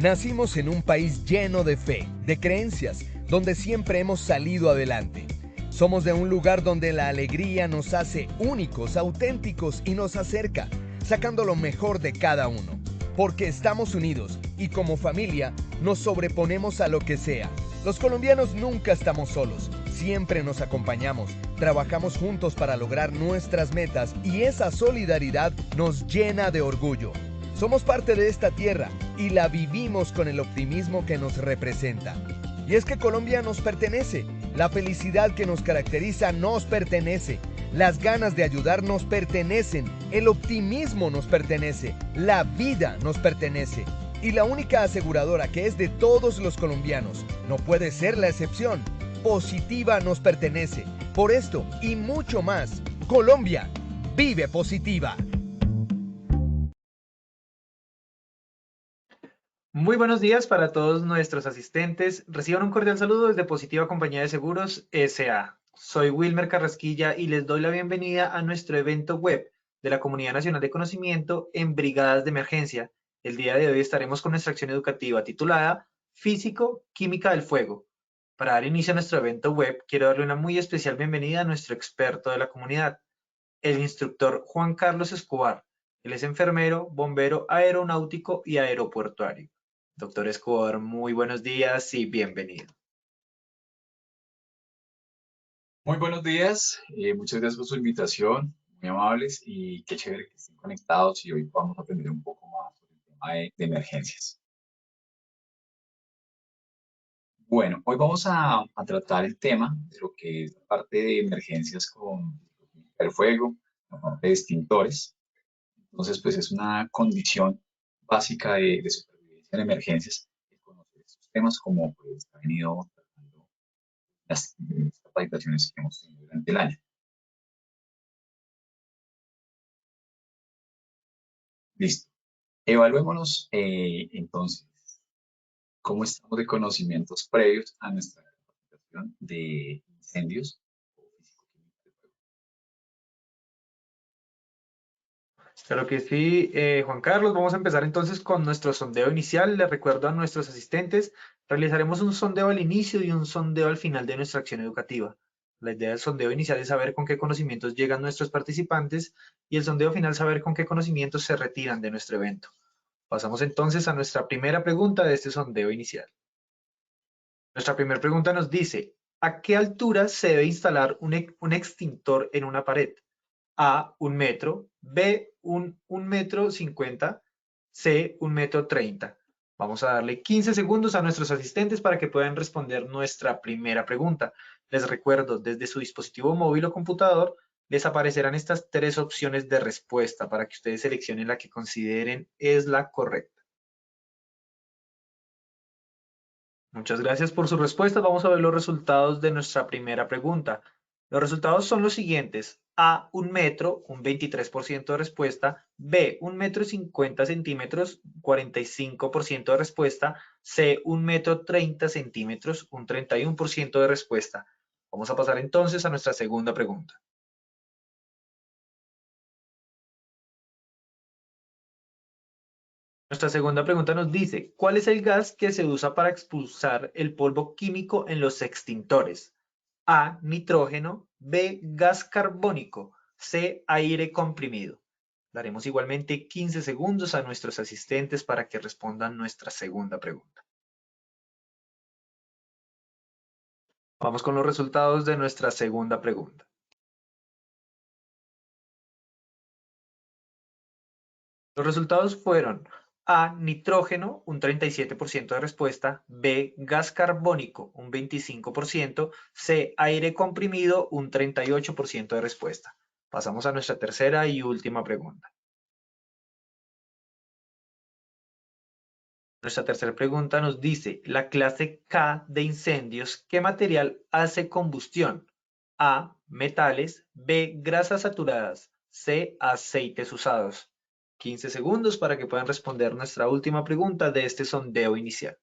Nacimos en un país lleno de fe, de creencias, donde siempre hemos salido adelante. Somos de un lugar donde la alegría nos hace únicos, auténticos y nos acerca, sacando lo mejor de cada uno. Porque estamos unidos y como familia nos sobreponemos a lo que sea. Los colombianos nunca estamos solos, siempre nos acompañamos, trabajamos juntos para lograr nuestras metas y esa solidaridad nos llena de orgullo. Somos parte de esta tierra y la vivimos con el optimismo que nos representa. Y es que Colombia nos pertenece, la felicidad que nos caracteriza nos pertenece, las ganas de ayudar nos pertenecen, el optimismo nos pertenece, la vida nos pertenece. Y la única aseguradora que es de todos los colombianos, no puede ser la excepción, Positiva nos pertenece. Por esto y mucho más, Colombia vive Positiva. Muy buenos días para todos nuestros asistentes. Reciban un cordial saludo desde Positiva Compañía de Seguros S.A. Soy Wilmer Carrasquilla y les doy la bienvenida a nuestro evento web de la Comunidad Nacional de Conocimiento en Brigadas de Emergencia. El día de hoy estaremos con nuestra acción educativa titulada Físico, Química del Fuego. Para dar inicio a nuestro evento web, quiero darle una muy especial bienvenida a nuestro experto de la comunidad, el instructor Juan Carlos Escobar. Él es enfermero, bombero aeronáutico y aeropuertuario. Doctor Escobar, muy buenos días y bienvenido. Muy buenos días, muchas gracias por su invitación, muy amables y qué chévere que estén conectados y hoy vamos a aprender un poco más sobre el tema de emergencias. Bueno, hoy vamos a tratar el tema de lo que es la parte de emergencias con el fuego, la parte de extintores. Entonces, pues es una condición básica de supervivencia en emergencias, el conocer estos temas como pues ha venido tratando las capacitaciones que hemos tenido durante el año. Listo. Evaluémonos entonces cómo estamos de conocimientos previos a nuestra capacitación de incendios o físico-química del fuego. Claro que sí, Juan Carlos. Vamos a empezar entonces con nuestro sondeo inicial. Les recuerdo a nuestros asistentes, realizaremos un sondeo al inicio y un sondeo al final de nuestra acción educativa. La idea del sondeo inicial es saber con qué conocimientos llegan nuestros participantes y el sondeo final saber con qué conocimientos se retiran de nuestro evento. Pasamos entonces a nuestra primera pregunta de este sondeo inicial. Nuestra primera pregunta nos dice, ¿a qué altura se debe instalar un extintor en una pared? A, 1 metro, B, 1,50 m, C, 1,30 m. Vamos a darle 15 segundos a nuestros asistentes para que puedan responder nuestra primera pregunta. Les recuerdo, desde su dispositivo móvil o computador, les aparecerán estas tres opciones de respuesta para que ustedes seleccionen la que consideren es la correcta. Muchas gracias por su respuesta. Vamos a ver los resultados de nuestra primera pregunta. Los resultados son los siguientes. A, 1 metro, un 23% de respuesta. B, 1,50 m, 45% de respuesta. C, 1,30 m, un 31% de respuesta. Vamos a pasar entonces a nuestra segunda pregunta. Nuestra segunda pregunta nos dice, ¿cuál es el gas que se usa para expulsar el polvo químico en los extintores? A, nitrógeno, B, gas carbónico, C, aire comprimido. Daremos igualmente 15 segundos a nuestros asistentes para que respondan nuestra segunda pregunta. Vamos con los resultados de nuestra segunda pregunta. Los resultados fueron A, nitrógeno, un 37% de respuesta, B, gas carbónico, un 25%, C, aire comprimido, un 38% de respuesta. Pasamos a nuestra tercera y última pregunta. Nuestra tercera pregunta nos dice, la clase K de incendios, ¿qué material hace combustión? A, metales, B, grasas saturadas, C, aceites usados. 15 segundos para que puedan responder nuestra última pregunta de este sondeo inicial.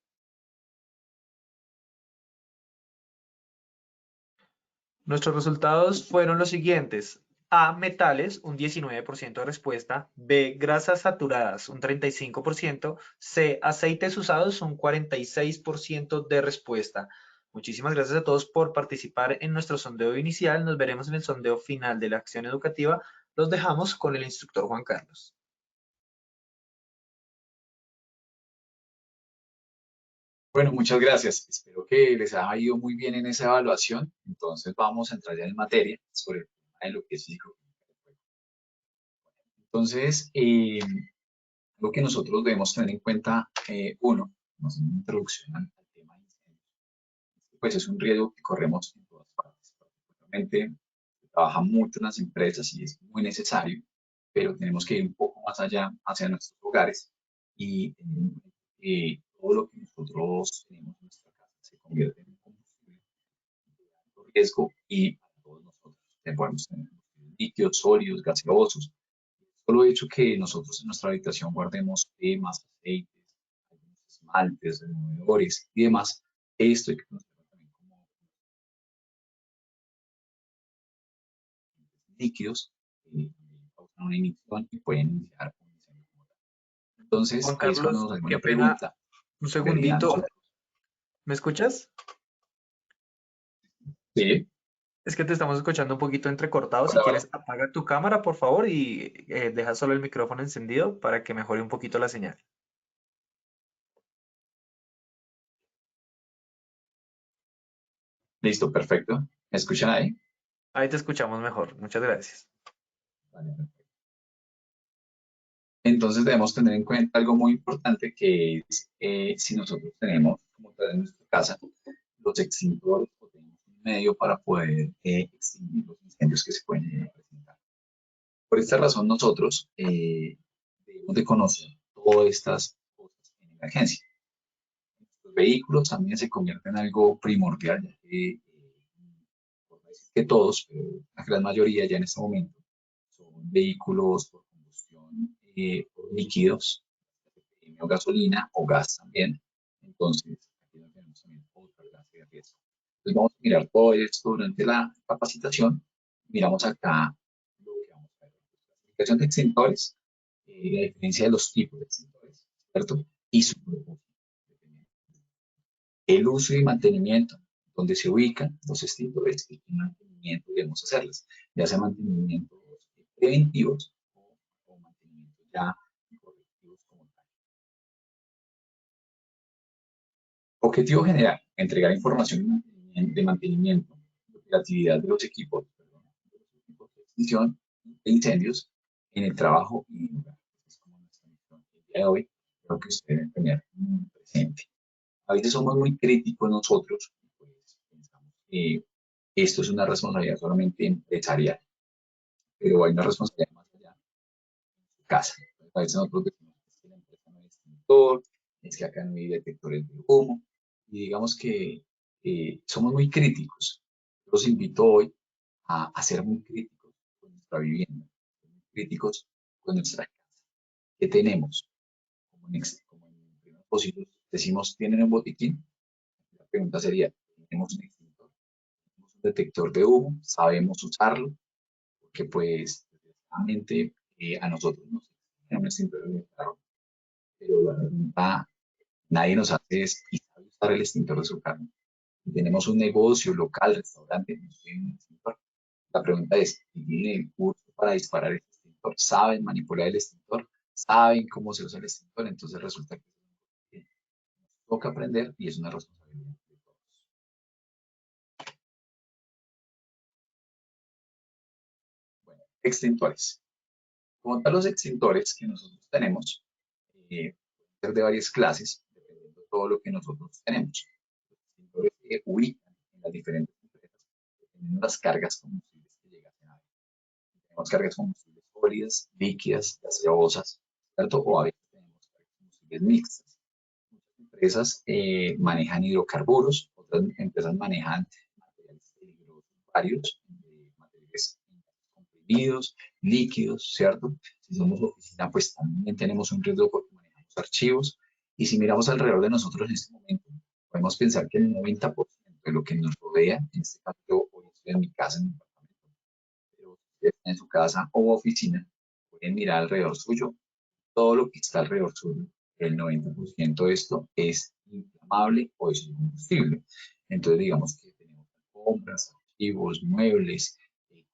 Nuestros resultados fueron los siguientes. A, metales, un 19% de respuesta. B, grasas saturadas, un 35%. C, aceites usados, un 46% de respuesta. Muchísimas gracias a todos por participar en nuestro sondeo inicial. Nos veremos en el sondeo final de la acción educativa. Los dejamos con el instructor Juan Carlos. Bueno, muchas gracias. Espero que les haya ido muy bien en esa evaluación. Entonces vamos a entrar ya en materia sobre el tema de lo que es psicoquímica del juego. Entonces, lo que nosotros debemos tener en cuenta, uno, como una introducción al tema de incendios, pues es un riesgo que corremos en todas partes. Particularmente, se trabaja mucho en las empresas y es muy necesario, pero tenemos que ir un poco más allá hacia nuestros hogares y todo lo que nosotros tenemos en nuestra casa se convierte en un combustible de alto riesgo y para todos nosotros podemos tener líquidos, sólidos, gaseosos. Solo hecho que nosotros en nuestra habitación guardemos temas, aceites, algunos esmaltes, removedores y demás, esto hay que conocerlo también como líquidos que causan una ignición y pueden iniciar un incendio como tal. Juan Entonces, ahí es cuando Carlos, nos hacemos qué la pena, pregunta, un ¿debería segundito. nosotros? ¿Me escuchas? Sí, Es que te estamos escuchando un poquito entrecortado. Si hola, hola. quieres, apaga tu cámara, por favor, y deja solo el micrófono encendido para que mejore un poquito la señal. Listo, perfecto. ¿Me escuchan ahí? Ahí te escuchamos mejor. Muchas gracias. Vale, perfecto. Entonces debemos tener en cuenta algo muy importante que es si nosotros tenemos, como tal en nuestra casa, los extintores o tenemos un medio para poder extinguir los incendios que se pueden llegar a presentar. Por esta razón nosotros debemos de conocer todas estas cosas en emergencia. Los vehículos también se convierten en algo primordial, ya que, por no decir que todos, pero la gran mayoría ya en este momento son vehículos por combustión por líquidos, o gasolina o gas también. Entonces, aquí no tenemos también otra clase de riesgo. Entonces, vamos a mirar todo esto durante la capacitación. Miramos acá lo que vamos a ver. La aplicación de extintores, la diferencia de los tipos de extintores, ¿cierto? Y su propósito. El uso y mantenimiento, donde se ubican los extintores y qué mantenimiento debemos hacerles, ya sea mantenimientos preventivos o mantenimientos ya correctivos como tal. Objetivo general, entregar información de mantenimiento, de operatividad de los equipos, perdón, de los equipos de extinción de incendios en el trabajo y en el hogar. Es como nuestra misión el día de hoy, creo que ustedes deben tener muy presente. A veces somos muy críticos nosotros, pues pensamos que esto es una responsabilidad solamente empresarial, pero hay una responsabilidad más allá en su casa. Entonces, a veces nosotros decimos que la empresa no es extintor, es que acá no hay detectores de humo, y digamos que somos muy críticos. Los invito hoy a ser muy críticos con nuestra vivienda, muy críticos con nuestra casa. ¿Qué tenemos? Como en primeros posibles decimos, ¿tienen un botiquín? La pregunta sería, ¿tenemos un extintor? ¿Tenemos un detector de humo? ¿Sabemos usarlo? Porque pues, realmente a nosotros nos existen un extintor en el carro, pero la pregunta nadie nos hace es, ¿y sabe usar el extintor de su carro? Si tenemos un negocio, local, restaurante, no tienen un extintor. La pregunta es, ¿tienen el curso para disparar el extintor? ¿Saben manipular el extintor? ¿Saben cómo se usa el extintor? Entonces resulta que nos toca aprender y es una responsabilidad de todos. Bueno, extintores. Como tal, los extintores que nosotros tenemos pueden ser de varias clases, dependiendo de todo lo que nosotros tenemos. Los extintores se ubican en las diferentes empresas, dependiendo de las cargas combustibles que llegasen a haber. Tenemos cargas combustibles sólidas, líquidas, gaseosas, ¿cierto? O a veces tenemos cargas combustibles mixtas. Muchas empresas manejan hidrocarburos, otras empresas manejan materiales peligrosos varios, materiales comprimidos, líquidos, ¿cierto? Si somos oficina, pues también tenemos un riesgo porque manejamos archivos. Y si miramos alrededor de nosotros en este momento, podemos pensar que el 90% de lo que nos rodea, en este caso yo hoy estoy en mi casa, en mi apartamento, pero en su casa o oficina, pueden mirar alrededor suyo, todo lo que está alrededor suyo, el 90% de esto es inflamable o es combustible. Entonces, digamos que tenemos alfombras, archivos, muebles,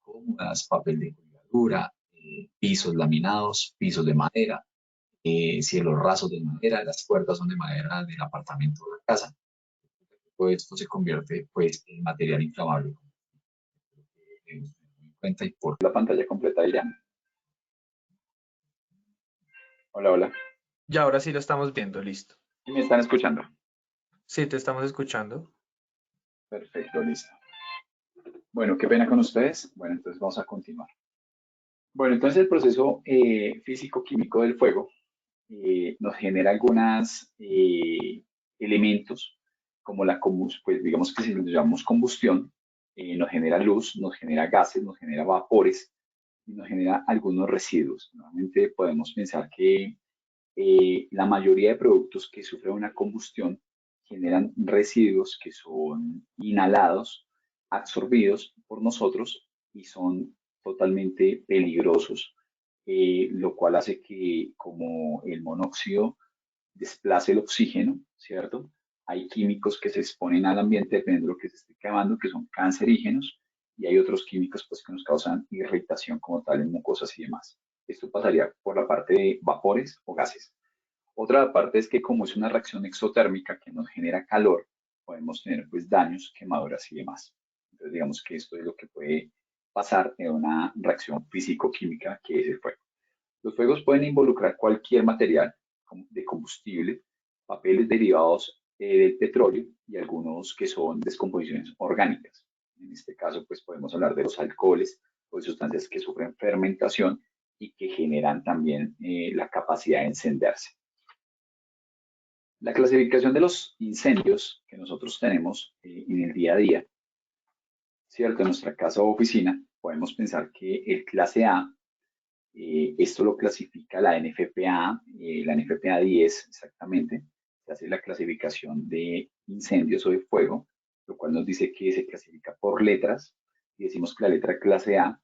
cómodas, papel de colgadura, pisos laminados, pisos de madera, cielos rasos de madera, las puertas son de madera del apartamento o de la casa. Todo esto se convierte pues en material inflamable. En cuenta y por la pantalla completa ya. Hola, hola. Ya ahora sí lo estamos viendo, listo. ¿Y me están escuchando? Sí, te estamos escuchando. Perfecto, listo. Bueno, qué pena con ustedes. Bueno, entonces vamos a continuar. Bueno, entonces el proceso físico-químico del fuego nos genera algunos elementos como la combustión, pues digamos que si lo llamamos combustión, nos genera luz, nos genera gases, nos genera vapores y nos genera algunos residuos. Normalmente podemos pensar que la mayoría de productos que sufren una combustión generan residuos que son inhalados, absorbidos por nosotros y son totalmente peligrosos, lo cual hace que como el monóxido desplace el oxígeno, ¿cierto? Hay químicos que se exponen al ambiente dependiendo de lo que se esté quemando, que son cancerígenos, y hay otros químicos pues, que nos causan irritación como tal en mucosas y demás. Esto pasaría por la parte de vapores o gases. Otra parte es que como es una reacción exotérmica que nos genera calor, podemos tener pues daños, quemaduras y demás. Entonces digamos que esto es lo que puede pasar en una reacción físico-química que es el fuego. Los fuegos pueden involucrar cualquier material de combustible, papeles derivados del petróleo y algunos que son descomposiciones orgánicas. En este caso, pues podemos hablar de los alcoholes o de sustancias que sufren fermentación y que generan también la capacidad de encenderse. La clasificación de los incendios que nosotros tenemos en el día a día, ¿cierto? En nuestra casa o oficina, podemos pensar que el clase A, esto lo clasifica la NFPA, la NFPA 10 exactamente, se hace la clasificación de incendios o de fuego, lo cual nos dice que se clasifica por letras, y decimos que la letra clase A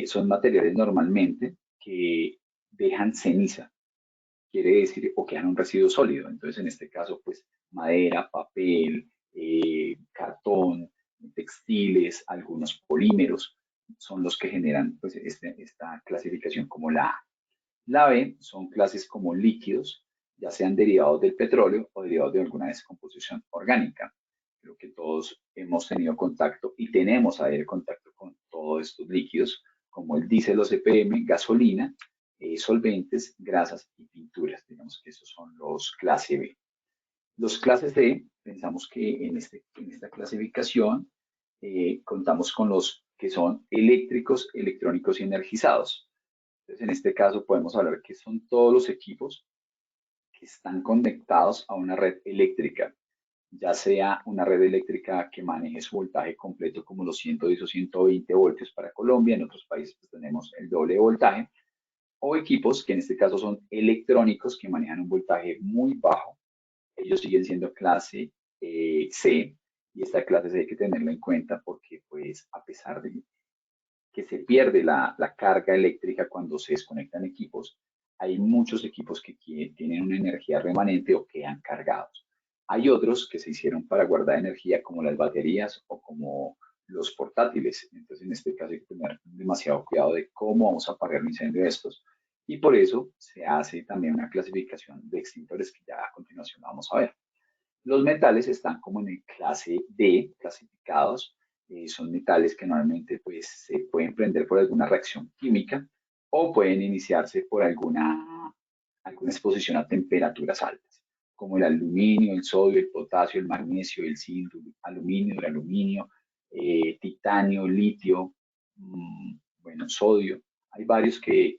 son materiales normalmente que dejan ceniza, quiere decir, o que dejan un residuo sólido. Entonces, en este caso, pues madera, papel, cartón, textiles, algunos polímeros, son los que generan pues, esta clasificación como la A. La B son clases como líquidos, ya sean derivados del petróleo o derivados de alguna descomposición orgánica. Creo que todos hemos tenido contacto y tenemos a contacto con todos estos líquidos, como el diésel o CPM, gasolina, solventes, grasas y pinturas. Digamos que esos son los clase B. Los clases D, pensamos que en esta clasificación contamos con los que son eléctricos, electrónicos y energizados. Entonces, en este caso podemos hablar que son todos los equipos que están conectados a una red eléctrica, ya sea una red eléctrica que maneje su voltaje completo como los 110 o 120 voltios para Colombia, en otros países pues, tenemos el doble voltaje, o equipos que en este caso son electrónicos que manejan un voltaje muy bajo. Ellos siguen siendo clase C, y esta clase C hay que tenerla en cuenta porque pues a pesar de que se pierde la carga eléctrica cuando se desconectan equipos, hay muchos equipos que tienen una energía remanente o quedan cargados. Hay otros que se hicieron para guardar energía como las baterías o como los portátiles. Entonces, en este caso hay que tener demasiado cuidado de cómo vamos a apagar un incendio de estos. Y por eso se hace también una clasificación de extintores que ya a continuación vamos a ver. Los metales están como en el clase D, clasificados. Son metales que normalmente pues, se pueden prender por alguna reacción química o pueden iniciarse por alguna exposición a temperaturas altas, como el aluminio, el sodio, el potasio, el magnesio, el zinc, el aluminio, titanio, litio, bueno, sodio. Hay varios que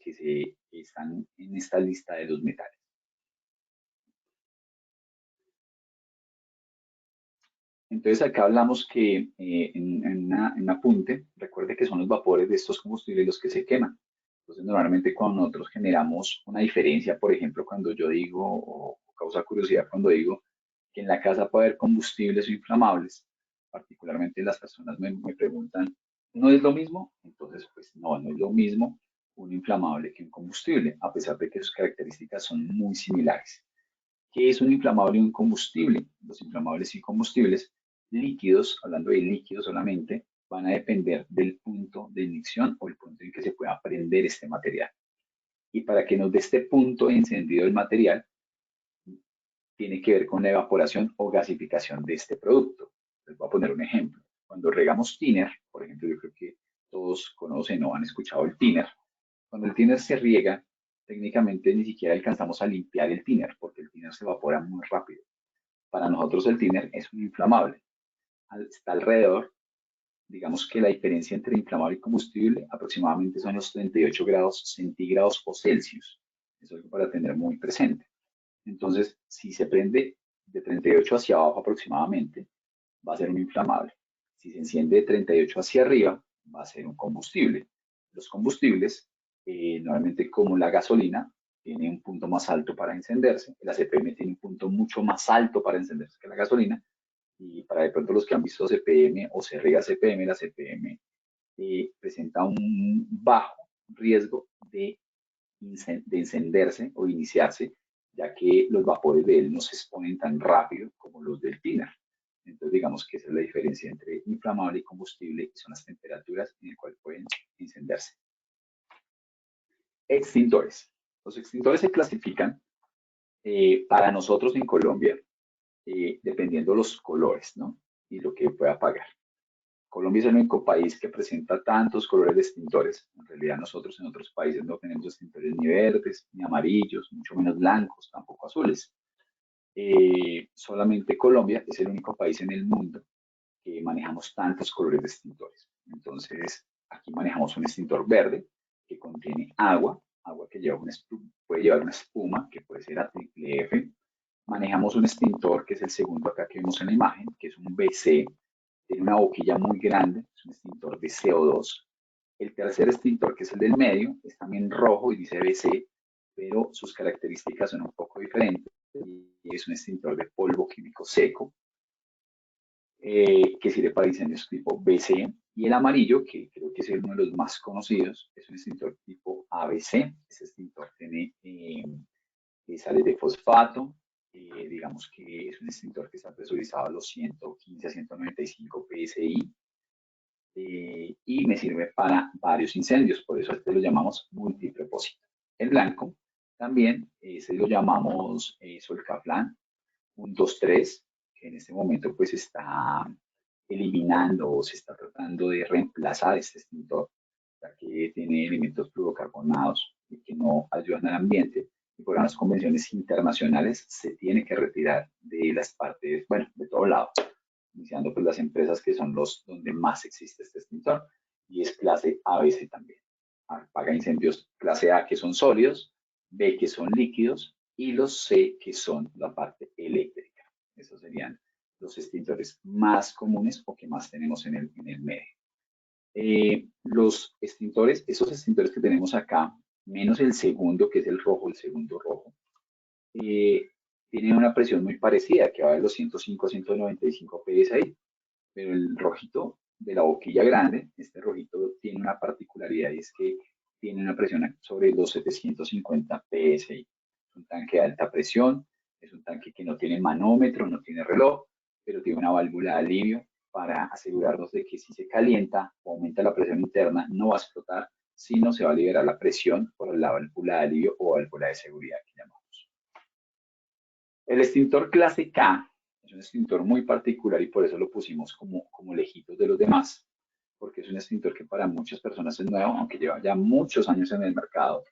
están en esta lista de los metales. Entonces acá hablamos que en un apunte, recuerde que son los vapores de estos combustibles los que se queman. Entonces normalmente cuando nosotros generamos una diferencia, por ejemplo, cuando yo digo, o causa curiosidad cuando digo que en la casa puede haber combustibles o inflamables, particularmente las personas me preguntan ¿No es lo mismo? Entonces, pues no, no es lo mismo un inflamable que un combustible, a pesar de que sus características son muy similares. ¿Qué es un inflamable y un combustible? Los inflamables y combustibles líquidos, hablando de líquidos solamente, van a depender del punto de ignición o el punto en que se pueda prender este material. Y para que nos dé este punto de encendido del material, tiene que ver con la evaporación o gasificación de este producto. Les voy a poner un ejemplo. Cuando regamos thinner, por ejemplo, yo creo que todos conocen o han escuchado el thinner. Cuando el thinner se riega, técnicamente ni siquiera alcanzamos a limpiar el thinner porque el thinner se evapora muy rápido. Para nosotros el thinner es un inflamable. Está alrededor, digamos que la diferencia entre inflamable y combustible aproximadamente son los 38 grados centígrados o Celsius. Eso es algo para tener muy presente. Entonces, si se prende de 38 hacia abajo aproximadamente, va a ser un inflamable. Si se enciende de 38 hacia arriba, va a ser un combustible. Los combustibles, normalmente como la gasolina, tiene un punto más alto para encenderse. El ACPM tiene un punto mucho más alto para encenderse que la gasolina. Y para de pronto los que han visto CPM o se riega CPM, la CPM presenta un bajo riesgo de encenderse o iniciarse, ya que los vapores de él no se exponen tan rápido como los del thinner. Entonces, digamos que esa es la diferencia entre inflamable y combustible, y son las temperaturas en las cuales pueden encenderse. Extintores. Los extintores se clasifican para nosotros en Colombia, dependiendo los colores, ¿no? Y lo que pueda apagar. Colombia es el único país que presenta tantos colores de extintores. En realidad nosotros en otros países no tenemos extintores ni verdes, ni amarillos, mucho menos blancos, tampoco azules. Solamente Colombia es el único país en el mundo que manejamos tantos colores de extintores. Entonces, aquí manejamos un extintor verde que contiene agua, agua que lleva puede llevar una espuma que puede ser AFF. Manejamos un extintor que es el segundo acá que vemos en la imagen, que es un BC, tiene una boquilla muy grande, es un extintor de CO2. El tercer extintor, que es el del medio, es también rojo y dice BC, pero sus características son un poco diferentes. Y es un extintor de polvo químico seco, que sirve para incendios tipo BC. Y el amarillo, que creo que es uno de los más conocidos, es un extintor tipo ABC. Ese extintor tiene sales de fosfato, digamos que es un extintor que está presurizado a los 115 a 195 psi, y me sirve para varios incendios, por eso este lo llamamos multipropósito. El blanco también, ese lo llamamos Solcaflan 123, que en este momento pues está eliminando o se está tratando de reemplazar este extintor, ya que tiene elementos fluorocarbonados y que no ayudan al ambiente. Y por las convenciones internacionales se tiene que retirar de las partes, bueno, de todo lado, iniciando pues las empresas que son los donde más existe este extintor, y es clase ABC también. Apaga incendios clase A que son sólidos, B que son líquidos y los C que son la parte eléctrica. Esos serían los extintores más comunes o que más tenemos en el medio. Los extintores, esos extintores que tenemos acá, menos el segundo, que es el rojo, el segundo rojo, tienen una presión muy parecida, que va de los 105 a 195 psi, pero el rojito de la boquilla grande, este rojito tiene una particularidad y es que tiene una presión sobre los 750 psi. Es un tanque de alta presión, es un tanque que no tiene manómetro, no tiene reloj, pero tiene una válvula de alivio para asegurarnos de que si se calienta o aumenta la presión interna, no va a explotar, sino se va a liberar la presión por la válvula de alivio o válvula de seguridad que llamamos. El extintor clase K es un extintor muy particular y por eso lo pusimos como lejitos de los demás, porque es un extintor que para muchas personas es nuevo, aunque lleva ya muchos años en el mercado,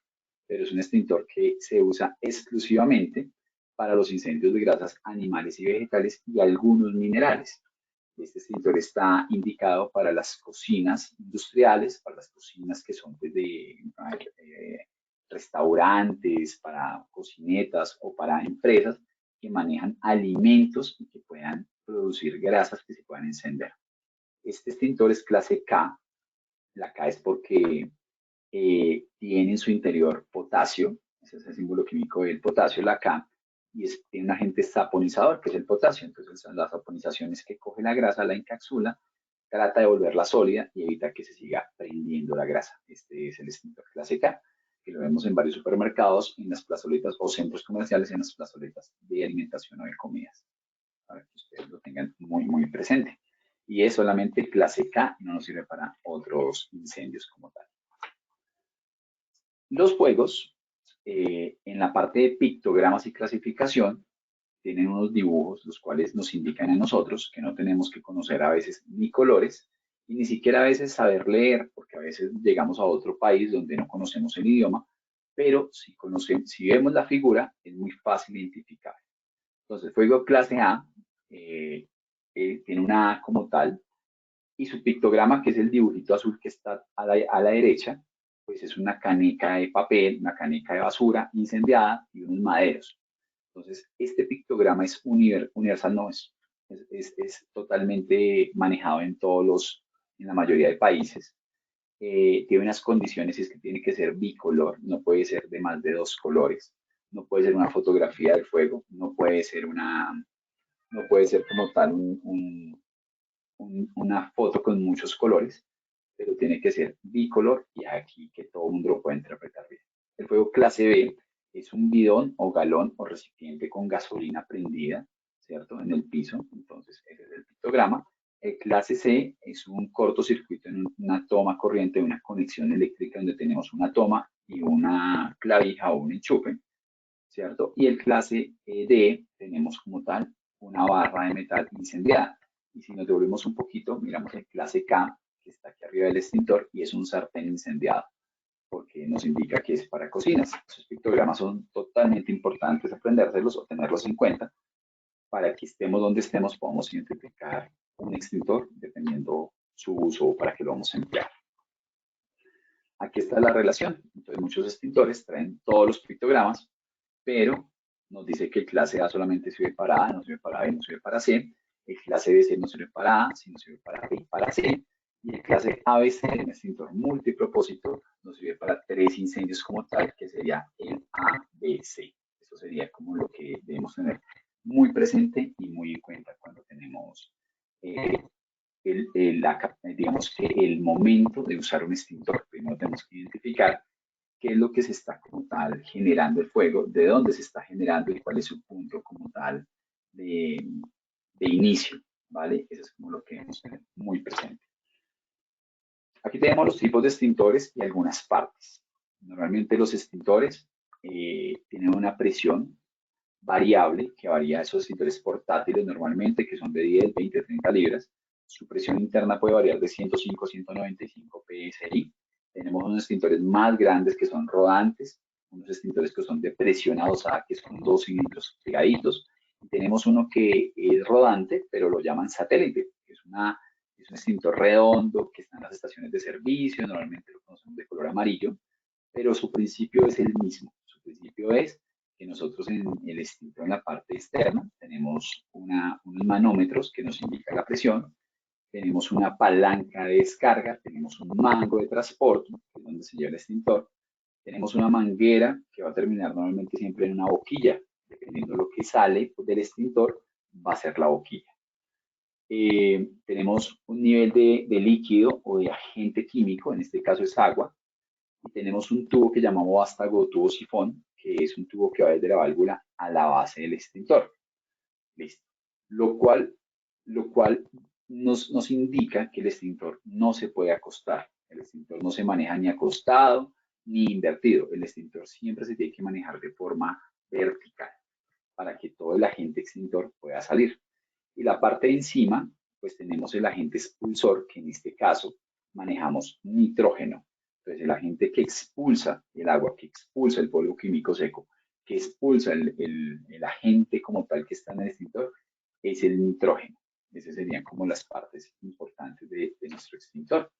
pero es un extintor que se usa exclusivamente para los incendios de grasas animales y vegetales y algunos minerales. Este extintor está indicado para las cocinas industriales, para las cocinas que son pues, de restaurantes, para cocinetas o para empresas que manejan alimentos y que puedan producir grasas que se puedan encender. Este extintor es clase K. La K es porque tiene en su interior potasio, ese es el símbolo químico del potasio, la K, y tiene un agente saponizador, que es el potasio. Entonces, la saponización es que coge la grasa, la encapsula, trata de volverla sólida y evitar que se siga prendiendo la grasa. Este es el extintor clase K, que lo vemos en varios supermercados, en las plazoletas o centros comerciales, en las plazoletas de alimentación o de comidas, para que ustedes lo tengan muy presente. Y es solamente clase K, no nos sirve para otros incendios como tal. Los fuegos, en la parte de pictogramas y clasificación, tienen unos dibujos los cuales nos indican a nosotros que no tenemos que conocer a veces ni colores y ni siquiera a veces saber leer, porque a veces llegamos a otro país donde no conocemos el idioma, pero si vemos la figura es muy fácil identificar. Entonces, fuego clase A tiene una A como tal y su pictograma, que es el dibujito azul que está a la derecha, pues es una caneca de papel, una caneca de basura incendiada y unos maderos. Entonces, este pictograma es universal, no es totalmente manejado en en la mayoría de países. Tiene unas condiciones, es que tiene que ser bicolor, no puede ser de más de 2 colores, no puede ser una fotografía del fuego, no puede ser como tal una foto con muchos colores, pero tiene que ser bicolor y aquí que todo el mundo lo pueda interpretar bien. El fuego clase B es un bidón o galón o recipiente con gasolina prendida, ¿cierto? En el piso, entonces ese es el pictograma. El clase C es un cortocircuito en una toma corriente de una conexión eléctrica donde tenemos una toma y una clavija o un enchufe, ¿cierto? Y el clase D tenemos como tal una barra de metal incendiada. Y si nos devolvemos un poquito, miramos el clase K, que está aquí arriba del extintor, y es un sartén incendiado, porque nos indica que es para cocinas. Esos pictogramas son totalmente importantes aprendérselos o tenerlos en cuenta para que estemos donde estemos, podamos identificar un extintor dependiendo su uso o para qué lo vamos a emplear. Aquí está la relación. Entonces, muchos extintores traen todos los pictogramas, pero nos dice que el clase A solamente sirve para A, no sirve para B, no sirve para C. El clase BC no sirve para A, sino sirve para B y para C. Y el clase ABC, el extintor multipropósito, nos sirve para 3 incendios como tal, que sería el ABC. Eso sería como lo que debemos tener muy presente y muy en cuenta cuando tenemos digamos que el momento de usar un extintor. Primero tenemos que identificar qué es lo que se está como tal generando el fuego, de dónde se está generando y cuál es su punto como tal de inicio, ¿vale? Eso es como lo que debemos tener muy presente. Aquí tenemos los tipos de extintores y algunas partes. Normalmente los extintores tienen una presión variable que varía, esos extintores portátiles normalmente, que son de 10, 20, 30 libras. Su presión interna puede variar de 105 a 195 psi. Tenemos unos extintores más grandes que son rodantes, unos extintores que son de presión adosada, que son 2 cilindros pegaditos. Y tenemos uno que es rodante, pero lo llaman satélite, que es un extintor redondo que está en las estaciones de servicio, normalmente lo conocemos de color amarillo, pero su principio es el mismo. Su principio es que nosotros en el extintor, en la parte externa, tenemos unos manómetros que nos indican la presión, tenemos una palanca de descarga, tenemos un mango de transporte, que es donde se lleva el extintor, tenemos una manguera que va a terminar normalmente siempre en una boquilla, dependiendo de lo que sale del extintor, va a ser la boquilla. Tenemos un nivel de líquido o de agente químico, en este caso es agua, y tenemos un tubo que llamamos vástago, tubo sifón, que es un tubo que va desde la válvula a la base del extintor. ¿Listo? Lo cual nos indica que el extintor no se puede acostar. El extintor no se maneja ni acostado ni invertido. El extintor siempre se tiene que manejar de forma vertical para que todo el agente extintor pueda salir. Y la parte de encima, pues tenemos el agente expulsor, que en este caso manejamos nitrógeno. Entonces, el agente que expulsa el agua, que expulsa el polvo químico seco, que expulsa el agente como tal que está en el extintor, es el nitrógeno. Esas serían como las partes importantes de nuestro extintor.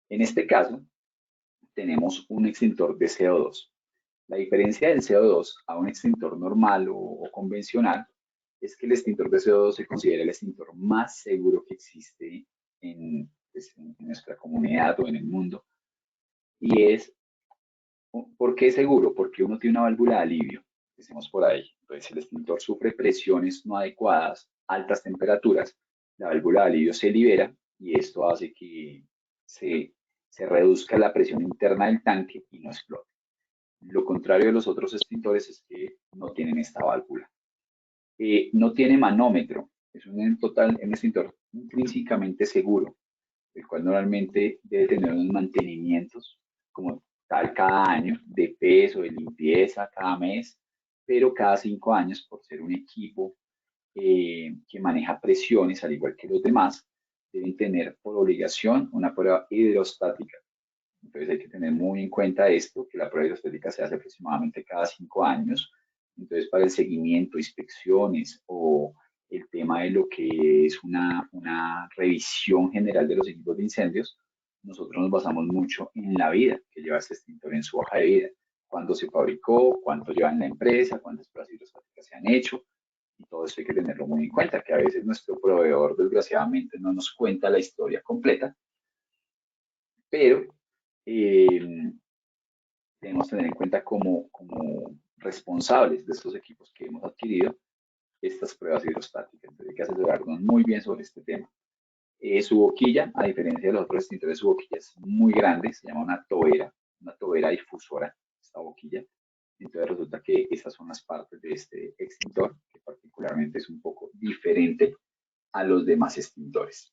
En este caso, tenemos un extintor de CO2. La diferencia del CO2 a un extintor normal o convencional es que el extintor de CO2 se considera el extintor más seguro que existe en nuestra comunidad o en el mundo. Y ¿por qué seguro? Porque uno tiene una válvula de alivio, decimos por ahí. Entonces el extintor sufre presiones no adecuadas, altas temperaturas, la válvula de alivio se libera y esto hace que se reduzca la presión interna del tanque y no explote. Lo contrario de los otros extintores es que no tienen esta válvula. No tiene manómetro, es un extintor intrínsecamente seguro, el cual normalmente debe tener unos mantenimientos como tal cada año, de peso, de limpieza cada mes, pero cada 5 años, por ser un equipo que maneja presiones, al igual que los demás, deben tener por obligación una prueba hidrostática. Entonces hay que tener muy en cuenta esto, que la prueba hidrostática se hace aproximadamente cada 5 años. Entonces, para el seguimiento, inspecciones o el tema de lo que es una revisión general de los equipos de incendios, nosotros nos basamos mucho en la vida que lleva este extintor en su hoja de vida. Cuándo se fabricó, cuánto lleva en la empresa, cuántas pruebas hidrostáticas se han hecho, y todo eso hay que tenerlo muy en cuenta, que a veces nuestro proveedor desgraciadamente no nos cuenta la historia completa, pero debemos tener en cuenta como responsables de estos equipos que hemos adquirido estas pruebas hidrostáticas. Entonces hay que asesorarnos muy bien sobre este tema. Su boquilla, a diferencia de los otros extintores, su boquilla es muy grande, se llama una tobera difusora, esta boquilla. Entonces resulta que estas son las partes de este extintor, que particularmente es un poco diferente a los demás extintores.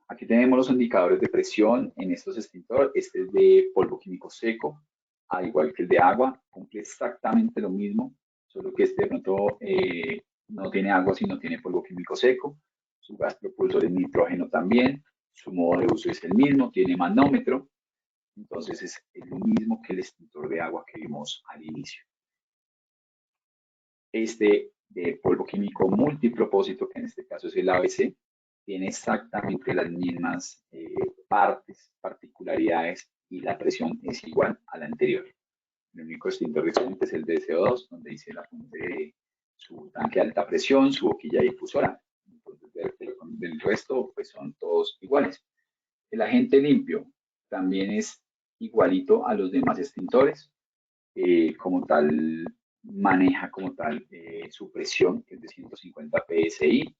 Aquí tenemos los indicadores de presión en estos extintores. Este es de polvo químico seco, al igual que el de agua, cumple exactamente lo mismo, solo que este de pronto no tiene agua, sino tiene polvo químico seco. Su gas propulsor es nitrógeno también, su modo de uso es el mismo, tiene manómetro, entonces es lo mismo que el extintor de agua que vimos al inicio. Este de polvo químico multipropósito, que en este caso es el ABC, tiene exactamente las mismas partes, particularidades, y la presión es igual a la anterior. El único extintor diferente es el de CO2, donde dice la fuente de su tanque de alta presión, su boquilla difusora. Entonces, del resto, pues son todos iguales. El agente limpio también es igualito a los demás extintores. Como tal, maneja como tal su presión, que es de 150 psi.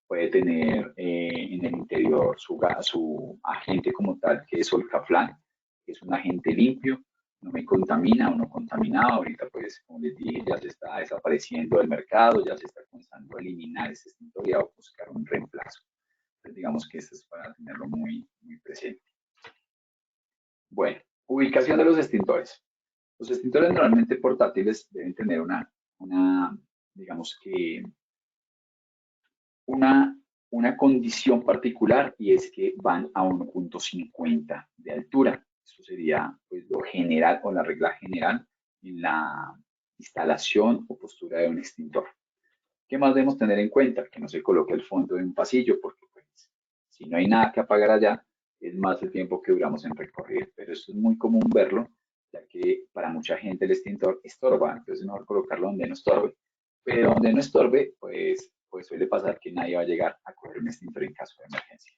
Puede tener en el interior su agente como tal, que es Solcaflan, que es un agente limpio, no me contamina o no contaminado. Ahorita, pues, como les dije, ya se está desapareciendo del mercado, ya se está comenzando a eliminar este extintor y a buscar un reemplazo. Entonces, digamos que esto es para tenerlo muy, muy presente. Bueno, ubicación de los extintores. Los extintores normalmente portátiles deben tener digamos que, una condición particular, y es que van a 1.50 de altura. Eso sería, pues, lo general o la regla general en la instalación o postura de un extintor. ¿Qué más debemos tener en cuenta? Que no se coloque al fondo de un pasillo, porque, pues, si no hay nada que apagar allá, es más el tiempo que duramos en recorrer. Pero esto es muy común verlo, ya que para mucha gente el extintor estorba, entonces es mejor colocarlo donde no estorbe. Pero donde no estorbe, pues suele pasar que nadie va a llegar a coger un extintor en caso de emergencia.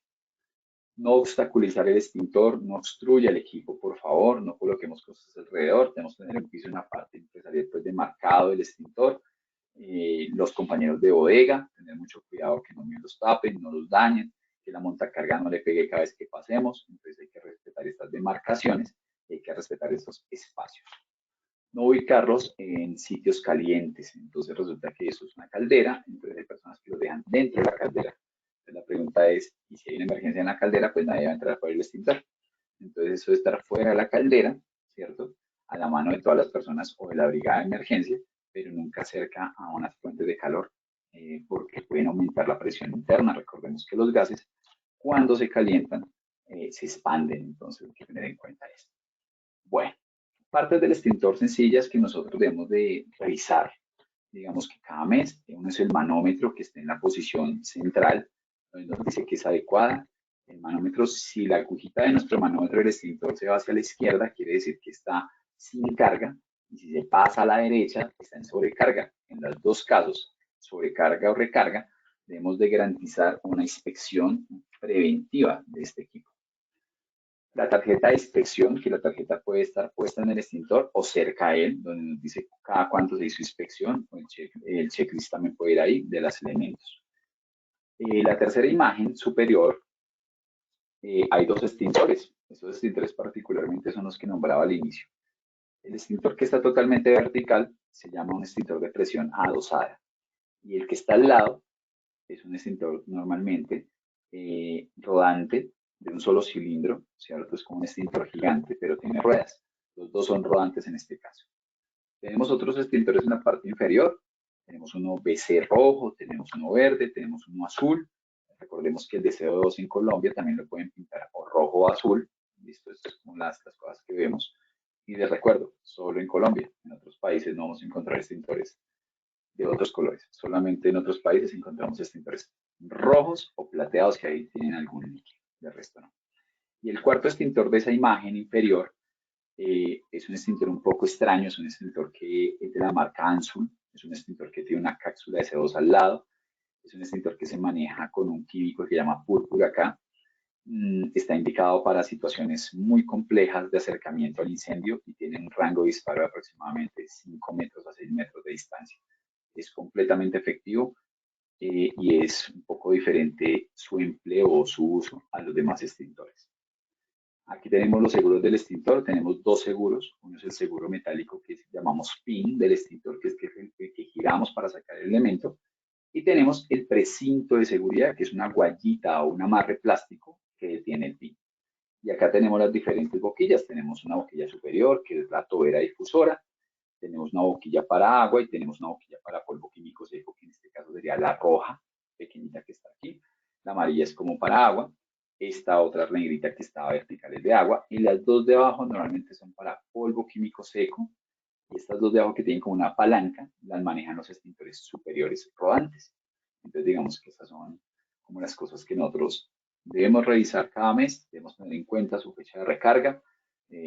No obstaculizar el extintor, no obstruya el equipo, por favor, no coloquemos cosas alrededor. Tenemos que tener en piso una parte empresarial, pues, de marcado del extintor. Los compañeros de bodega, tener mucho cuidado que no me los tapen, no los dañen, que la montacarga no le pegue cada vez que pasemos. Entonces hay que respetar estas demarcaciones, hay que respetar estos espacios. No ubicarlos en sitios calientes. Entonces resulta que eso es una caldera, entonces hay personas que lo dejan dentro de la caldera. Entonces la pregunta es, ¿y si hay una emergencia en la caldera? Pues nadie va a entrar por el extintor. Entonces eso de estar fuera de la caldera, ¿cierto?, a la mano de todas las personas o de la brigada de emergencia, pero nunca cerca a unas fuentes de calor, porque pueden aumentar la presión interna. Recordemos que los gases, cuando se calientan, se expanden, entonces hay que tener en cuenta esto. Bueno, partes del extintor sencillas que nosotros debemos de revisar. Digamos que cada mes, uno es el manómetro, que esté en la posición central, donde nos dice que es adecuada. El manómetro, si la agujita de nuestro manómetro del extintor se va hacia la izquierda, quiere decir que está sin carga, y si se pasa a la derecha, está en sobrecarga. En los dos casos, sobrecarga o recarga, debemos de garantizar una inspección preventiva de este equipo. La tarjeta de inspección, que la tarjeta puede estar puesta en el extintor o cerca a él, donde nos dice cada cuánto se hizo inspección, o el checklist también puede ir ahí, de los elementos. La tercera imagen superior, hay dos extintores. Esos extintores particularmente son los que nombraba al inicio. El extintor que está totalmente vertical se llama un extintor de presión adosada. Y el que está al lado es un extintor normalmente rodante de un solo cilindro, ¿cierto? Es como un extintor gigante, pero tiene ruedas. Los dos son rodantes en este caso. Tenemos otros extintores en la parte inferior. Tenemos uno BC rojo, tenemos uno verde, tenemos uno azul. Recordemos que el de CO2 en Colombia también lo pueden pintar o rojo o azul. Listo, estas son las cosas que vemos. Y les recuerdo, solo en Colombia. En otros países no vamos a encontrar extintores de otros colores. Solamente en otros países encontramos extintores rojos o plateados que ahí tienen algún líquido. De resto no. Y el cuarto extintor de esa imagen inferior es un extintor un poco extraño. Es un extintor que es de la marca Ansul. Es un extintor que tiene una cápsula de CO2 al lado. Es un extintor que se maneja con un químico que se llama púrpura acá. Está indicado para situaciones muy complejas de acercamiento al incendio y tiene un rango de disparo de aproximadamente 5 metros a 6 metros de distancia. Es completamente efectivo y es un poco diferente su empleo o su uso a los demás extintores. Aquí tenemos los seguros del extintor. Tenemos dos seguros. Uno es el seguro metálico que llamamos PIN del extintor, que es el que giramos para sacar el elemento. Y tenemos el precinto de seguridad, que es una guayita o un amarre plástico que detiene el pin. Y acá tenemos las diferentes boquillas. Tenemos una boquilla superior, que es la tobera difusora. Tenemos una boquilla para agua y tenemos una boquilla para polvo químico seco, que en este caso sería la roja, pequeñita que está aquí. La amarilla es como para agua. Esta otra negrita que está vertical es de agua. Y las dos de abajo normalmente son para polvo químico seco. Y estas dos de abajo que tienen como una palanca, las manejan los extintores superiores rodantes. Entonces digamos que estas son como las cosas que nosotros debemos revisar cada mes, debemos tener en cuenta su fecha de recarga,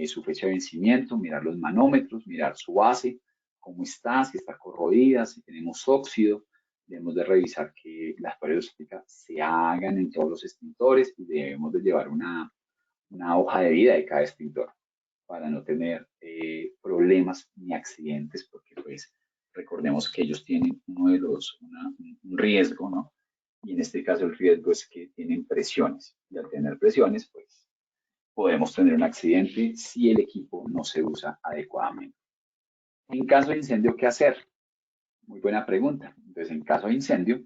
su fecha de vencimiento, mirar los manómetros, mirar su base, cómo está, si está corroída, si tenemos óxido. Debemos de revisar que las pruebas ópticas se hagan en todos los extintores y debemos de llevar una hoja de vida de cada extintor para no tener problemas ni accidentes, porque pues recordemos que ellos tienen un riesgo, ¿no? Y en este caso el riesgo es que tienen presiones, y al tener presiones, pues podemos tener un accidente si el equipo no se usa adecuadamente. En caso de incendio, ¿qué hacer? Muy buena pregunta. Entonces, en caso de incendio,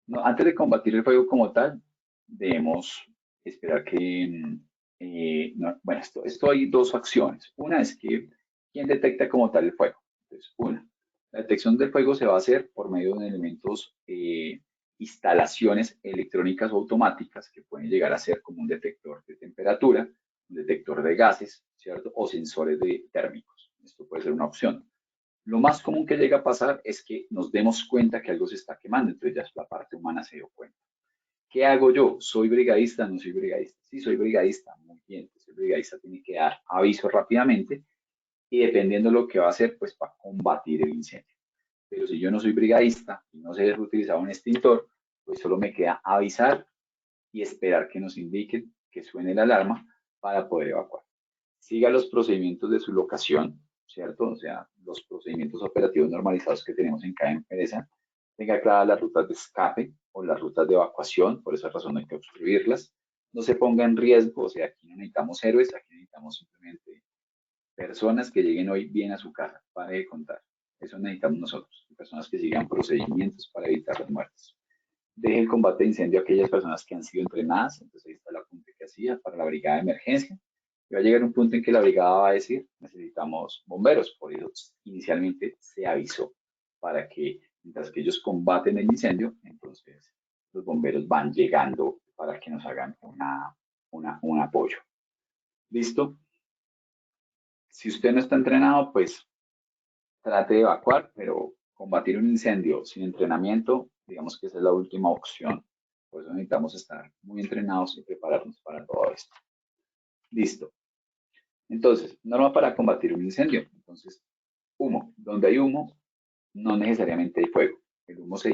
no, antes de combatir el fuego como tal, debemos esperar que no, bueno, esto hay dos acciones. Una es que, ¿quién detecta como tal el fuego? Entonces, la detección del fuego se va a hacer por medio de elementos, instalaciones electrónicas o automáticas que pueden llegar a ser como un detector de temperatura, un detector de gases, ¿cierto? O sensores térmicos. Esto puede ser una opción. Lo más común que llega a pasar es que nos demos cuenta que algo se está quemando, entonces ya la parte humana se dio cuenta. ¿Qué hago yo? ¿Soy brigadista? ¿No soy brigadista? Sí, soy brigadista. Muy bien, pues el brigadista tiene que dar aviso rápidamente y dependiendo de lo que va a hacer, pues para combatir el incendio. Pero si yo no soy brigadista y no sé utilizar un extintor, pues solo me queda avisar y esperar que nos indiquen que suene la alarma para poder evacuar. Siga los procedimientos de su locación, ¿cierto? O sea, los procedimientos operativos normalizados que tenemos en cada empresa. Tenga claras las rutas de escape o las rutas de evacuación, por esa razón hay que obstruirlas. No se ponga en riesgo, o sea, aquí no necesitamos héroes, aquí necesitamos simplemente personas que lleguen hoy bien a su casa, para de contar. Eso necesitamos nosotros, personas que sigan procedimientos para evitar las muertes. Deje el combate de incendio a aquellas personas que han sido entrenadas, entonces ahí está el apunte que hacía para la brigada de emergencia. Y va a llegar un punto en que la brigada va a decir, necesitamos bomberos, por eso inicialmente se avisó, para que mientras que ellos combaten el incendio, entonces los bomberos van llegando para que nos hagan un apoyo. ¿Listo? Si usted no está entrenado, pues trate de evacuar, pero combatir un incendio sin entrenamiento, digamos que esa es la última opción. Por eso necesitamos estar muy entrenados y prepararnos para todo esto. Listo. Entonces, norma para combatir un incendio. Entonces, humo. Donde hay humo, no necesariamente hay fuego. El humo se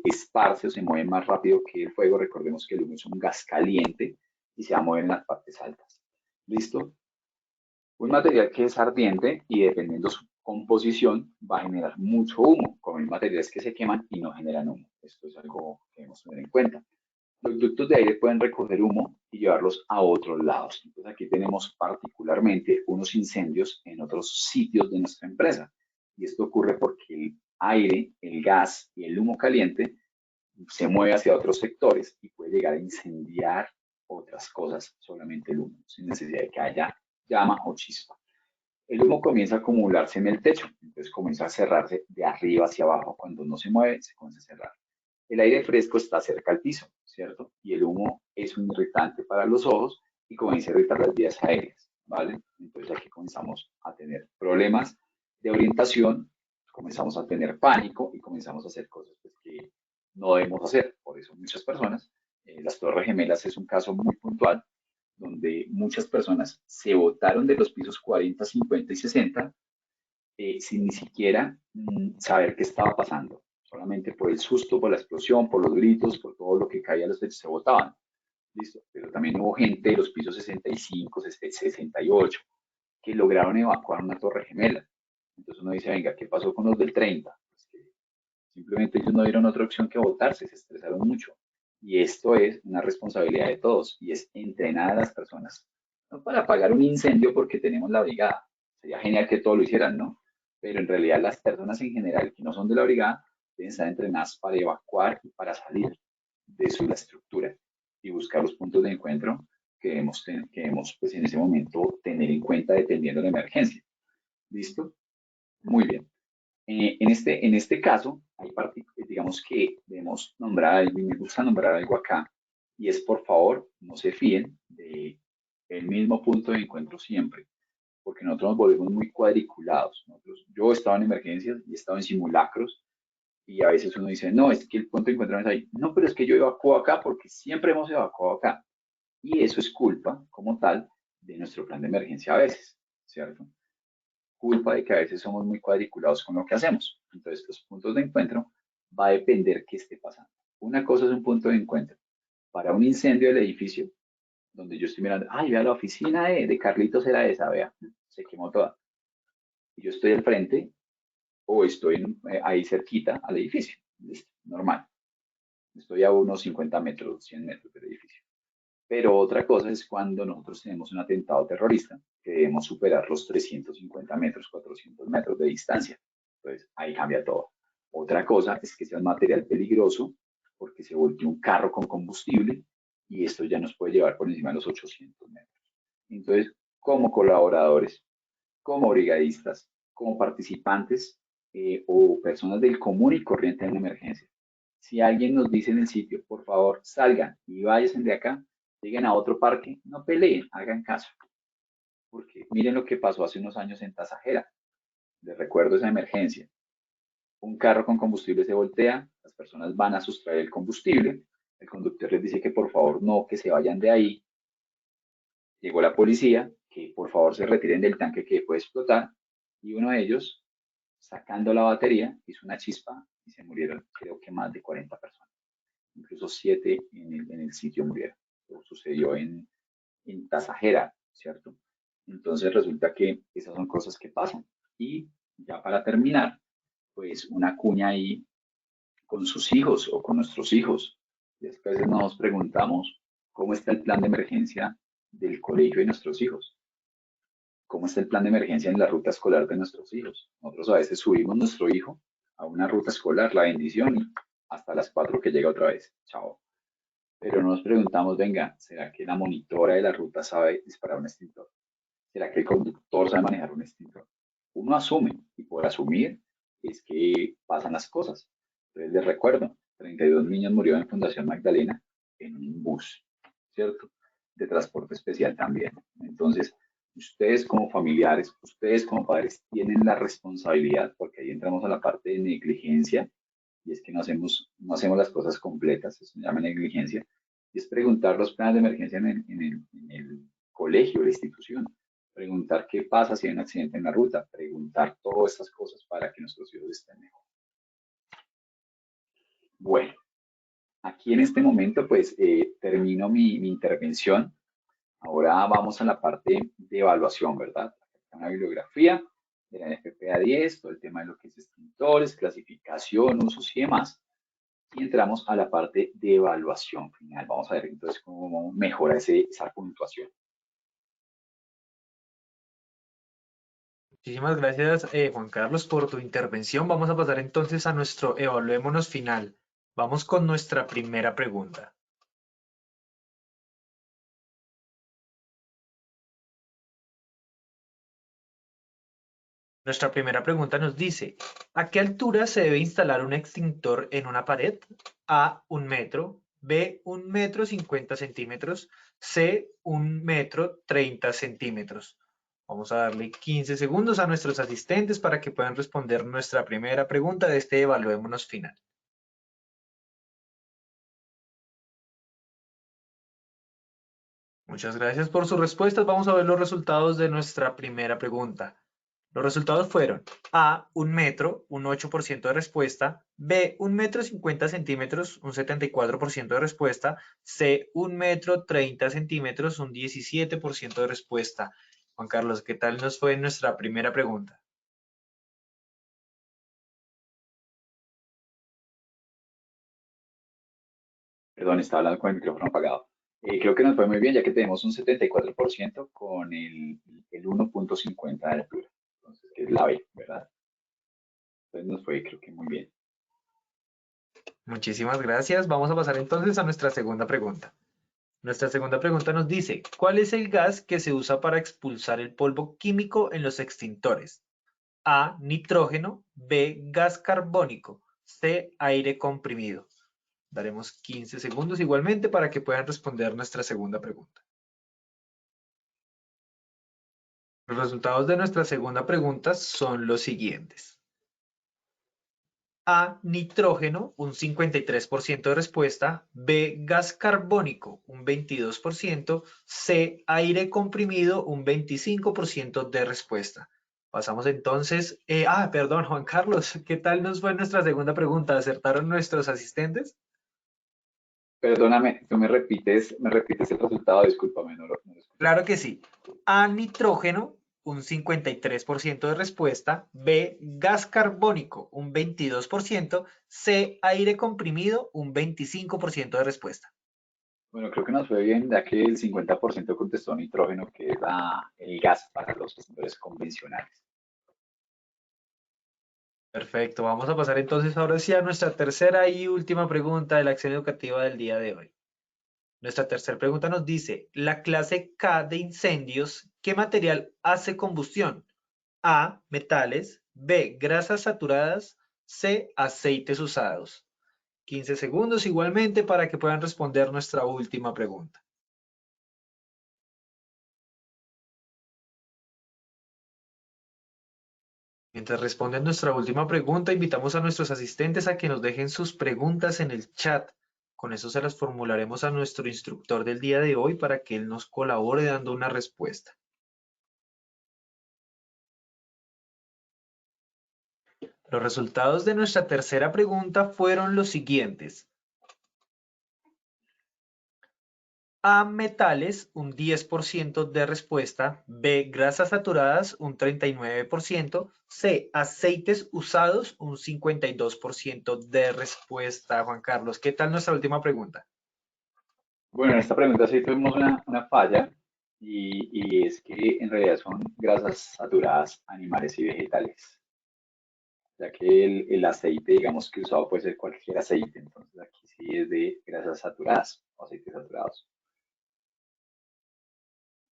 esparce o se mueve más rápido que el fuego. Recordemos que el humo es un gas caliente y se va a mover en las partes altas. ¿Listo? Un material que es ardiente y dependiendo su composición va a generar mucho humo, como son materiales que se queman y no generan humo. Esto es algo que debemos tener en cuenta. Los ductos de aire pueden recoger humo y llevarlos a otros lados. Entonces aquí tenemos particularmente unos incendios en otros sitios de nuestra empresa. Y esto ocurre porque el aire, el gas y el humo caliente se mueve hacia otros sectores y puede llegar a incendiar otras cosas, solamente el humo, sin necesidad de que haya llama o chispa. El humo comienza a acumularse en el techo, entonces comienza a cerrarse de arriba hacia abajo. Cuando no se mueve, se comienza a cerrar. El aire fresco está cerca al piso, ¿cierto? Y el humo es un irritante para los ojos y comienza a irritar las vías aéreas, ¿vale? Entonces aquí comenzamos a tener problemas de orientación, comenzamos a tener pánico y comenzamos a hacer cosas pues, que no debemos hacer. Por eso muchas personas, las Torres Gemelas es un caso muy puntual, donde muchas personas se botaron de los pisos 40, 50 y 60 sin ni siquiera saber qué estaba pasando. Solamente por el susto, por la explosión, por los gritos, por todo lo que caía a los techos, se botaban. ¿Listo? Pero también hubo gente de los pisos 65, 68 que lograron evacuar una torre gemela. Entonces uno dice, venga, ¿qué pasó con los del 30? Pues que simplemente ellos no dieron otra opción que votarse, se estresaron mucho. Y esto es una responsabilidad de todos y es entrenar a las personas, no para apagar un incendio porque tenemos la brigada. Sería genial que todos lo hicieran, ¿no? Pero en realidad las personas en general que no son de la brigada deben estar entrenadas para evacuar y para salir de su estructura y buscar los puntos de encuentro que debemos pues, en ese momento tener en cuenta dependiendo de la emergencia. ¿Listo? Muy bien. En este caso, hay digamos que debemos nombrar algo, y me gusta nombrar algo acá, y es por favor, no se fíen de el mismo punto de encuentro siempre, porque nosotros nos volvemos muy cuadriculados. Yo he estado en emergencias y he estado en simulacros, y a veces uno dice, no, es que el punto de encuentro no es ahí. No, pero es que yo evacúo acá porque siempre hemos evacuado acá. Y eso es culpa, como tal, de nuestro plan de emergencia a veces, ¿cierto? Culpa de que a veces somos muy cuadriculados con lo que hacemos. Entonces, los puntos de encuentro va a depender qué esté pasando. Una cosa es un punto de encuentro para un incendio del edificio, donde yo estoy mirando, ay, vea, la oficina de Carlitos era esa, vea, se quemó toda. Y yo estoy al frente o estoy ahí cerquita al edificio. ¿Listo? Normal. Estoy a unos 50 metros, 100 metros del edificio. Pero otra cosa es cuando nosotros tenemos un atentado terrorista que debemos superar los 350 metros, 400 metros de distancia. Entonces, ahí cambia todo. Otra cosa es que sea un material peligroso porque se volteó un carro con combustible y esto ya nos puede llevar por encima de los 800 metros. Entonces, como colaboradores, como brigadistas, como participantes o personas del común y corriente en la emergencia, si alguien nos dice en el sitio, por favor, salgan y váyanse de acá, lleguen a otro parque, no peleen, hagan caso. Porque miren lo que pasó hace unos años en Tasajera. Les recuerdo esa emergencia. Un carro con combustible se voltea, las personas van a sustraer el combustible, el conductor les dice que por favor no, que se vayan de ahí. Llegó la policía, que por favor se retiren del tanque que puede explotar, y uno de ellos, sacando la batería, hizo una chispa y se murieron, creo que más de 40 personas. Incluso 7 en el sitio murieron. Eso sucedió en Tasajera, ¿cierto? Entonces resulta que esas son cosas que pasan. Y ya para terminar, pues una cuña ahí con sus hijos o con nuestros hijos. Después nos preguntamos cómo está el plan de emergencia del colegio de nuestros hijos. ¿Cómo está el plan de emergencia en la ruta escolar de nuestros hijos? Nosotros a veces subimos nuestro hijo a una ruta escolar, la bendición, y hasta las 4 que llega otra vez. Chao. Pero no nos preguntamos, venga, ¿será que la monitora de la ruta sabe disparar un extintor? ¿Será que el conductor sabe manejar un extintor? Uno asume, y por asumir es que pasan las cosas. Entonces les recuerdo, 32 niños murieron en Fundación Magdalena en un bus, ¿cierto? De transporte especial también. Entonces, ustedes como familiares, ustedes como padres tienen la responsabilidad, porque ahí entramos a la parte de negligencia, y es que no hacemos las cosas completas, eso se llama negligencia, y es preguntar los planes de emergencia en el colegio, la institución, preguntar qué pasa si hay un accidente en la ruta, preguntar todas estas cosas para que nuestros hijos estén mejor. Bueno, aquí en este momento pues termino mi intervención. Ahora vamos a la parte de evaluación, ¿verdad? Una bibliografía de la NFPA 10, todo el tema de lo que es extintores, clasificación, usos y demás. Y entramos a la parte de evaluación final. Vamos a ver entonces cómo mejora esa puntuación. Muchísimas gracias, Juan Carlos, por tu intervención. Vamos a pasar entonces a nuestro evaluémonos final. Vamos con nuestra primera pregunta. Nuestra primera pregunta nos dice, ¿a qué altura se debe instalar un extintor en una pared? A, 1 metro, B, 1,50 m, C, 1,30 m. Vamos a darle 15 segundos a nuestros asistentes para que puedan responder nuestra primera pregunta de este evaluémonos final. Muchas gracias por sus respuestas. Vamos a ver los resultados de nuestra primera pregunta. Los resultados fueron A, 1 metro, un 8% de respuesta, B, 1,50 m, un 74% de respuesta, C, 1,30 m, un 17% de respuesta. Juan Carlos, ¿qué tal nos fue nuestra primera pregunta? Perdón, estaba hablando con el micrófono apagado. Creo que nos fue muy bien, ya que tenemos un 74% con el 1.50 de altura. Entonces, que es la B, ¿verdad? Entonces nos fue, creo que muy bien. Muchísimas gracias. Vamos a pasar entonces a nuestra segunda pregunta. Nuestra segunda pregunta nos dice, ¿cuál es el gas que se usa para expulsar el polvo químico en los extintores? A, nitrógeno, B, gas carbónico, C, aire comprimido. Daremos 15 segundos igualmente para que puedan responder nuestra segunda pregunta. Los resultados de nuestra segunda pregunta son los siguientes. A, nitrógeno, un 53% de respuesta, B, gas carbónico, un 22%, C, aire comprimido, un 25% de respuesta. Pasamos entonces, perdón, Juan Carlos, ¿qué tal nos fue nuestra segunda pregunta? ¿Acertaron nuestros asistentes? Perdóname, tú me repites el resultado, discúlpame, no lo escuché. Claro que sí. A, nitrógeno, un 53% de respuesta. B, gas carbónico, un 22%. C, aire comprimido, un 25% de respuesta. Bueno, creo que nos fue bien, ya que el 50% contestó nitrógeno, que es el gas para los extintores convencionales. Perfecto, vamos a pasar entonces ahora sí a nuestra tercera y última pregunta de la acción educativa del día de hoy. Nuestra tercera pregunta nos dice, la clase K de incendios, ¿qué material hace combustión? A, metales, B, grasas saturadas, C, aceites usados. 15 segundos igualmente para que puedan responder nuestra última pregunta. Mientras responden nuestra última pregunta, invitamos a nuestros asistentes a que nos dejen sus preguntas en el chat. Con eso se las formularemos a nuestro instructor del día de hoy para que él nos colabore dando una respuesta. Los resultados de nuestra tercera pregunta fueron los siguientes. A, metales, un 10% de respuesta. B, grasas saturadas, un 39%. C, aceites usados, un 52% de respuesta. Juan Carlos, ¿qué tal nuestra última pregunta? Bueno, en esta pregunta sí tuvimos una falla, y es que en realidad son grasas saturadas animales y vegetales, ya que el aceite, digamos que usado puede ser cualquier aceite, entonces aquí sí es de grasas saturadas o aceites saturados.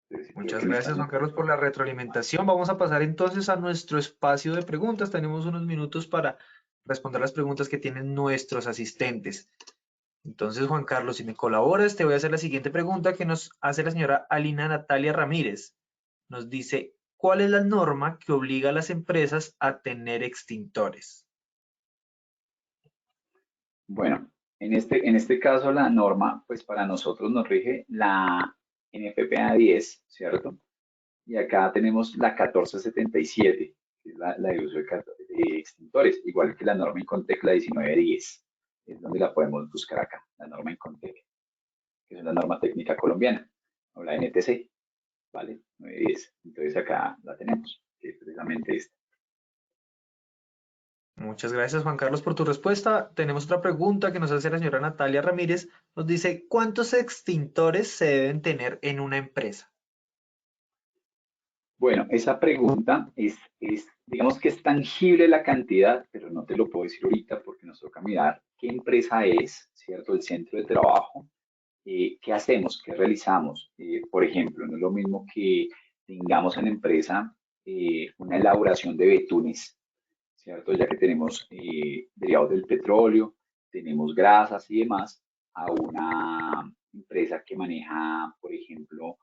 Entonces, sí, creo Muchas que en esta gracias, no. Juan Carlos, por la retroalimentación. Vamos a pasar entonces a nuestro espacio de preguntas. Tenemos unos minutos para responder las preguntas que tienen nuestros asistentes. Entonces, Juan Carlos, si me colaboras, te voy a hacer la siguiente pregunta que nos hace la señora Alina Natalia Ramírez. Nos dice, ¿cuál es la norma que obliga a las empresas a tener extintores? Bueno, en este caso la norma, pues para nosotros nos rige la NFPA 10, ¿cierto? Y acá tenemos la 1477, que es la de uso de extintores, igual que la norma Incontec, la 1910, es donde la podemos buscar acá, la norma Incontec, que es la norma técnica colombiana, o la NTC, ¿vale? 910. Entonces acá la tenemos, que es precisamente esta. Muchas gracias, Juan Carlos, por tu respuesta. Tenemos otra pregunta que nos hace la señora Natalia Ramírez. Nos dice, ¿cuántos extintores se deben tener en una empresa? Bueno, esa pregunta digamos que es tangible la cantidad, pero no te lo puedo decir ahorita porque nos toca mirar qué empresa es, ¿cierto? El centro de trabajo, qué hacemos, qué realizamos. Por ejemplo, no es lo mismo que tengamos en la empresa una elaboración de betunes, ¿cierto? Ya que tenemos derivados del petróleo, tenemos grasas y demás, a una empresa que maneja, por ejemplo,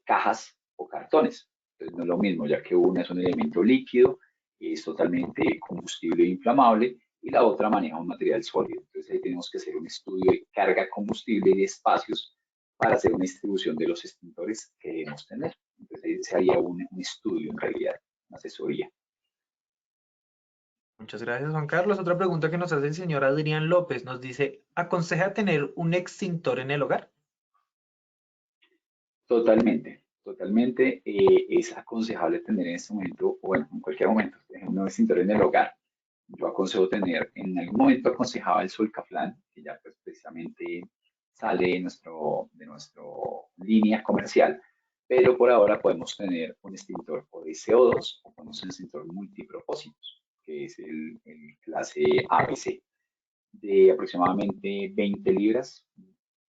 cajas o cartones. Entonces no es lo mismo, ya que una es un elemento líquido, es totalmente combustible e inflamable, y la otra maneja un material sólido. Entonces ahí tenemos que hacer un estudio de carga combustible y de espacios para hacer una distribución de los extintores que debemos tener. Entonces ahí se haría un estudio en realidad, una asesoría. Muchas gracias, Juan Carlos. Otra pregunta que nos hace el señor Adrián López. Nos dice, ¿aconseja tener un extintor en el hogar? Totalmente, totalmente. Es aconsejable tener en este momento, o bueno, en cualquier momento, un extintor en el hogar. Yo aconsejo tener, en algún momento aconsejaba el Solcaflan, que ya pues precisamente sale de nuestro línea comercial, pero por ahora podemos tener un extintor o de CO2 o podemos un extintor multipropósitos, que es el clase ABC, de aproximadamente 20 libras.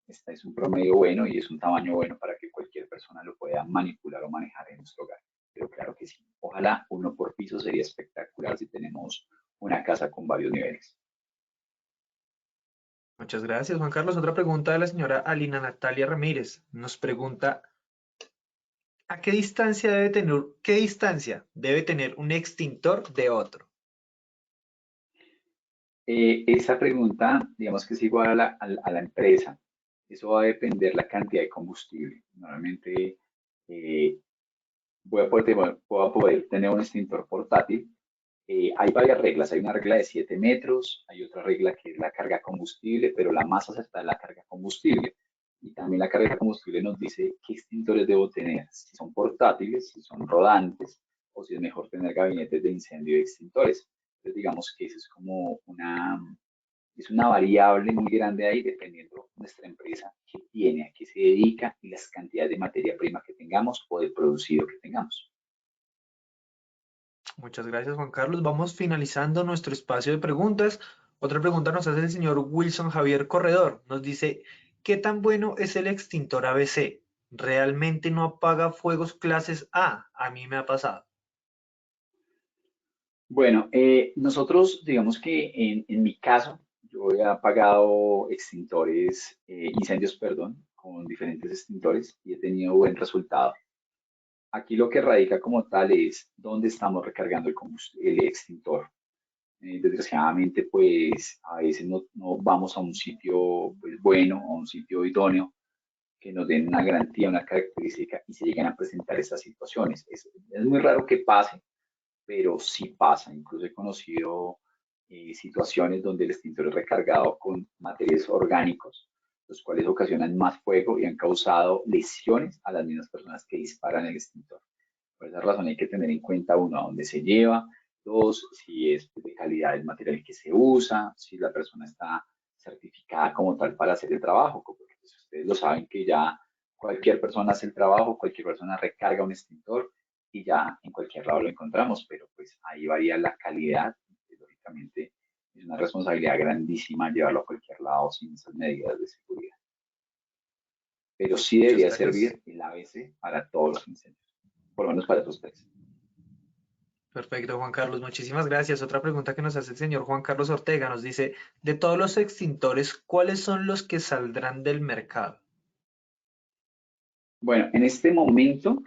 Este es un promedio bueno y es un tamaño bueno para que cualquier persona lo pueda manipular o manejar en nuestro hogar. Pero claro que sí. Ojalá uno por piso sería espectacular si tenemos una casa con varios niveles. Muchas gracias, Juan Carlos. Otra pregunta de la señora Alina Natalia Ramírez. Nos pregunta, qué distancia debe tener un extintor de otro? Esa pregunta, digamos que es igual a la empresa. Eso va a depender la cantidad de combustible. Normalmente eh, voy a poder tener un extintor portátil. Hay varias reglas. Hay una regla de 7 metros, hay otra regla que es la carga combustible, pero la más acertada es la carga combustible. Y también la carga combustible nos dice qué extintores debo tener, si son portátiles, si son rodantes, o si es mejor tener gabinetes de incendio y extintores. Entonces, digamos que eso es una variable muy grande ahí, dependiendo de nuestra empresa que tiene, a qué se dedica y las cantidades de materia prima que tengamos o de producido que tengamos. Muchas gracias, Juan Carlos. Vamos finalizando nuestro espacio de preguntas. Otra pregunta nos hace el señor Wilson Javier Corredor. Nos dice, ¿qué tan bueno es el extintor ABC? ¿Realmente no apaga fuegos clases A? A mí me ha pasado. Bueno, nosotros, digamos que en mi caso, yo he apagado incendios, perdón, con diferentes extintores y he tenido buen resultado. Aquí lo que radica como tal es dónde estamos recargando el extintor. Desgraciadamente, pues a veces no vamos a un sitio pues, bueno, a un sitio idóneo que nos den una garantía, una característica y se llegan a presentar estas situaciones. Es muy raro que pase, pero sí pasa. Incluso he conocido situaciones donde el extintor es recargado con materiales orgánicos, los cuales ocasionan más fuego y han causado lesiones a las mismas personas que disparan el extintor. Por esa razón hay que tener en cuenta, uno, a dónde se lleva, dos, si es de calidad el material que se usa, si la persona está certificada como tal para hacer el trabajo, porque pues, ustedes lo saben que ya cualquier persona hace el trabajo, cualquier persona recarga un extintor y ya en cualquier lado lo encontramos, pero pues ahí varía la calidad, y, lógicamente es una responsabilidad grandísima llevarlo a cualquier lado sin esas medidas de seguridad. Pero sí Muchas debería gracias. servir el ABC para todos los incendios, por lo menos para esos tres. Perfecto, Juan Carlos. Muchísimas gracias. Otra pregunta que nos hace el señor Juan Carlos Ortega nos dice, de todos los extintores, ¿cuáles son los que saldrán del mercado? Bueno, en este momento,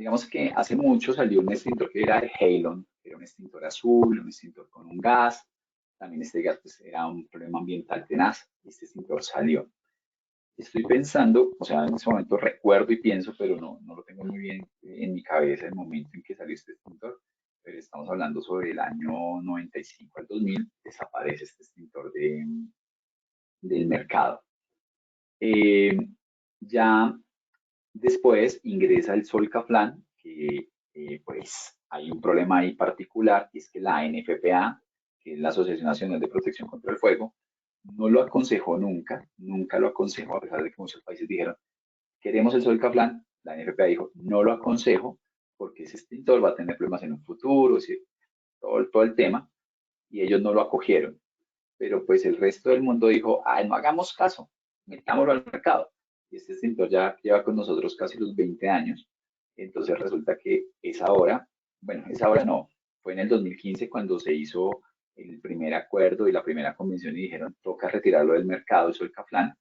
digamos que hace mucho salió un extintor que era el Halon, que era un extintor azul, un extintor con un gas. También este gas pues, era un problema ambiental tenaz. Este extintor salió. Estoy pensando, o sea, en ese momento recuerdo y pienso, pero no lo tengo muy bien en mi cabeza el momento en que salió este extintor. Pero estamos hablando sobre el año 95 al 2000, desaparece este extintor del mercado. Eh, ya Después ingresa el Solcaflan, que pues hay un problema ahí particular, y es que la NFPA que es la Asociación Nacional de Protección contra el Fuego, no lo aconsejó nunca, nunca lo aconsejó, a pesar de que muchos países dijeron, queremos el Solcaflan, la NFPA dijo, no lo aconsejo porque ese extintor va a tener problemas en un futuro, es decir, todo el tema, y ellos no lo acogieron. Pero pues el resto del mundo dijo, no hagamos caso, metámoslo al mercado. Y este extintor ya lleva con nosotros casi los 20 años, entonces resulta que es ahora, bueno, es ahora no, fue en el 2015 cuando se hizo el primer acuerdo y la primera convención y dijeron, toca retirarlo del mercado, el Solcaflan.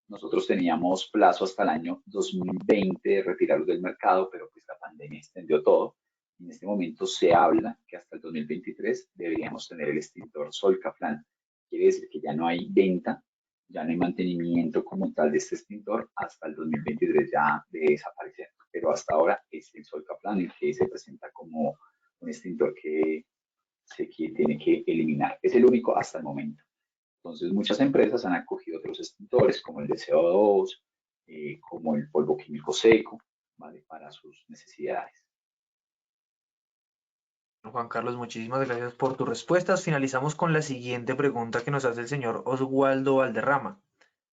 Nosotros teníamos plazo hasta el año 2020 de retirarlo del mercado, pero pues la pandemia extendió todo. En este momento se habla que hasta el 2023 deberíamos tener el extintor Solcaflan. Quiere decir que ya no hay venta, ya no hay mantenimiento como tal de este extintor, hasta el 2023 ya debe desaparecer. Pero hasta ahora es el Solcaflan el que se presenta como un extintor que se tiene que eliminar. Es el único hasta el momento. Entonces, muchas empresas han acogido otros extintores, como el de CO2, como el polvo químico seco, ¿vale? Para sus necesidades. Juan Carlos, muchísimas gracias por tus respuestas. Finalizamos con la siguiente pregunta que nos hace el señor Oswaldo Valderrama.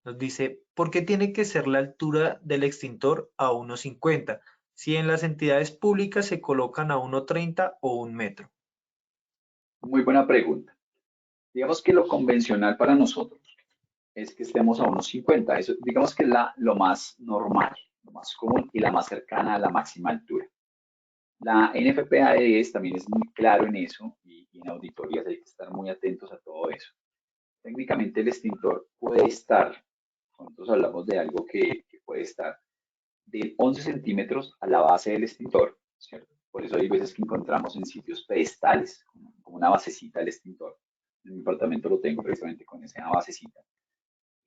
Nos dice, ¿por qué tiene que ser la altura del extintor a 1,50 si en las entidades públicas se colocan a 1,30 o 1 metro? Muy buena pregunta. Digamos que lo convencional para nosotros es que estemos a 1,50. Eso, digamos que es lo más normal, lo más común y la más cercana a la máxima altura. La NFPA de 10 también es muy claro en eso y en auditorías hay que estar muy atentos a todo eso. Técnicamente el extintor puede estar, nosotros hablamos de algo que puede estar de 11 centímetros a la base del extintor, ¿cierto? Por eso hay veces que encontramos en sitios pedestales, como una basecita del extintor. En mi apartamento lo tengo precisamente con esa basecita.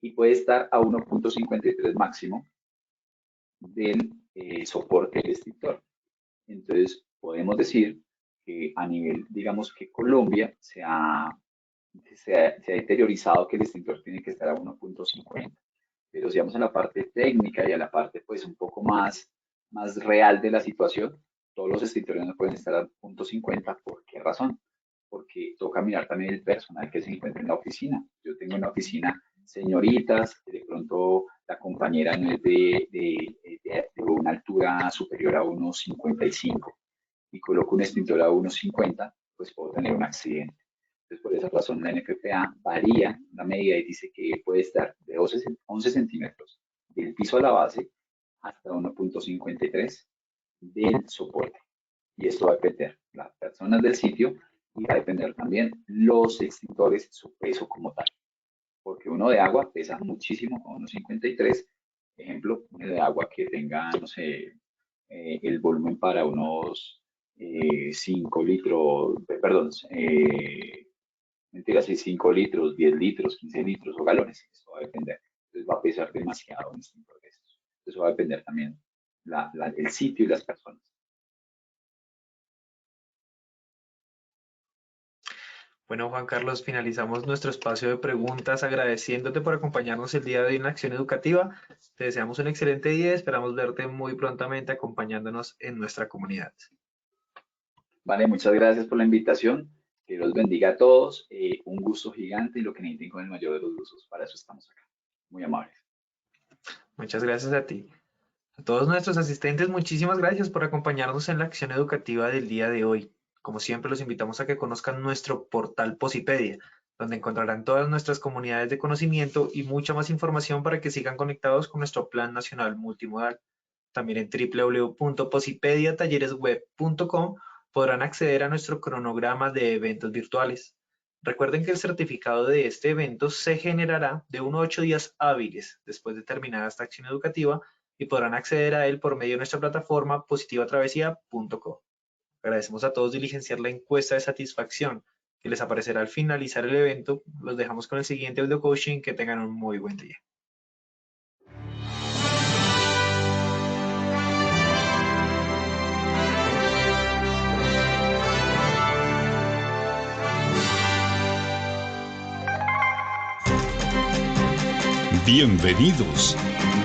Y puede estar a 1,53 máximo del soporte del extintor. Entonces, podemos decir que a nivel, digamos que Colombia se ha deteriorizado que el extintor tiene que estar a 1,50. Pero si vamos a la parte técnica y a la parte pues un poco más real de la situación, todos los extintores no pueden estar a 0,50. ¿Por qué razón? Porque toca mirar también el personal que se encuentra en la oficina. Yo tengo en la oficina señoritas, de pronto la compañera no es de una altura superior a 1,55 y coloco un extintor a 1,50, pues puedo tener un accidente. Entonces, por esa razón, la NFPA varía la medida y dice que puede estar de 11 centímetros del piso a la base hasta 1,53 del soporte. Y esto va a depender las personas del sitio y va a depender también los extintores, su peso como tal. Porque uno de agua pesa muchísimo, 1,53. Ejemplo, uno de agua que tenga, no sé, el volumen para unos 5 litros, perdón, mentira, si 5 litros, 10 litros, 15 litros o galones, eso va a depender. Entonces va a pesar demasiado un extintor de estos. Eso va a depender también el sitio y las personas. Bueno, Juan Carlos, finalizamos nuestro espacio de preguntas agradeciéndote por acompañarnos el día de hoy en la acción educativa. Te deseamos un excelente día y esperamos verte muy prontamente acompañándonos en nuestra comunidad. Vale, muchas gracias por la invitación. Que Dios bendiga a todos. Un gusto gigante y lo que necesiten con el mayor de los gustos. Para eso estamos acá. Muy amables. Muchas gracias a ti. A todos nuestros asistentes, muchísimas gracias por acompañarnos en la acción educativa del día de hoy. Como siempre, los invitamos a que conozcan nuestro portal Posipedia, donde encontrarán todas nuestras comunidades de conocimiento y mucha más información para que sigan conectados con nuestro Plan Nacional Multimodal. También en www.posipediatalleresweb.com podrán acceder a nuestro cronograma de eventos virtuales. Recuerden que el certificado de este evento se generará de 1 a 8 días hábiles después de terminada esta acción educativa y podrán acceder a él por medio de nuestra plataforma positivatravesía.com. Agradecemos a todos diligenciar la encuesta de satisfacción que les aparecerá al finalizar el evento. Los dejamos con el siguiente audio coaching. Que tengan un muy buen día. Bienvenidos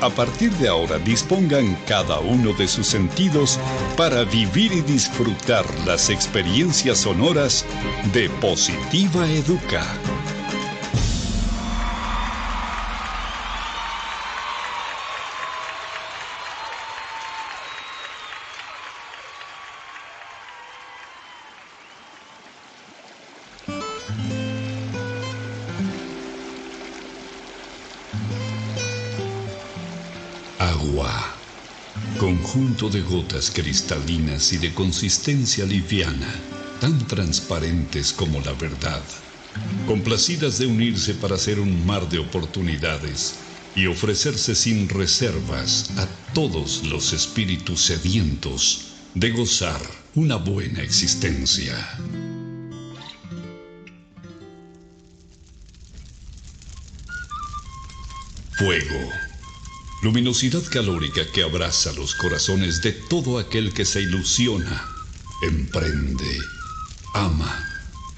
A partir de ahora dispongan cada uno de sus sentidos para vivir y disfrutar las experiencias sonoras de Positiva Educa. Agua, conjunto de gotas cristalinas y de consistencia liviana, tan transparentes como la verdad, complacidas de unirse para hacer un mar de oportunidades y ofrecerse sin reservas a todos los espíritus sedientos de gozar una buena existencia. Fuego. Luminosidad calórica que abraza los corazones de todo aquel que se ilusiona, emprende, ama,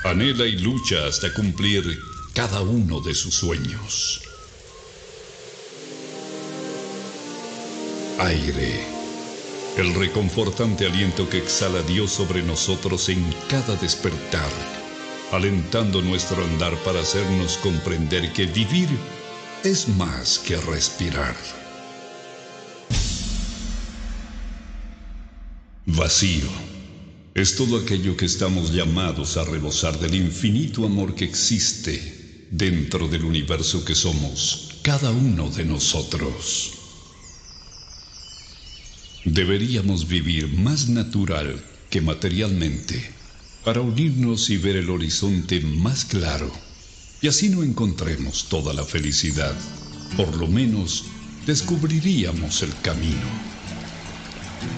anhela y lucha hasta cumplir cada uno de sus sueños. Aire, el reconfortante aliento que exhala Dios sobre nosotros en cada despertar, alentando nuestro andar para hacernos comprender que vivir es más que respirar. Vacío es todo aquello que estamos llamados a rebosar del infinito amor que existe dentro del universo que somos cada uno de nosotros. Deberíamos vivir más natural que materialmente para unirnos y ver el horizonte más claro, y así no encontremos toda la felicidad, por lo menos descubriríamos el camino.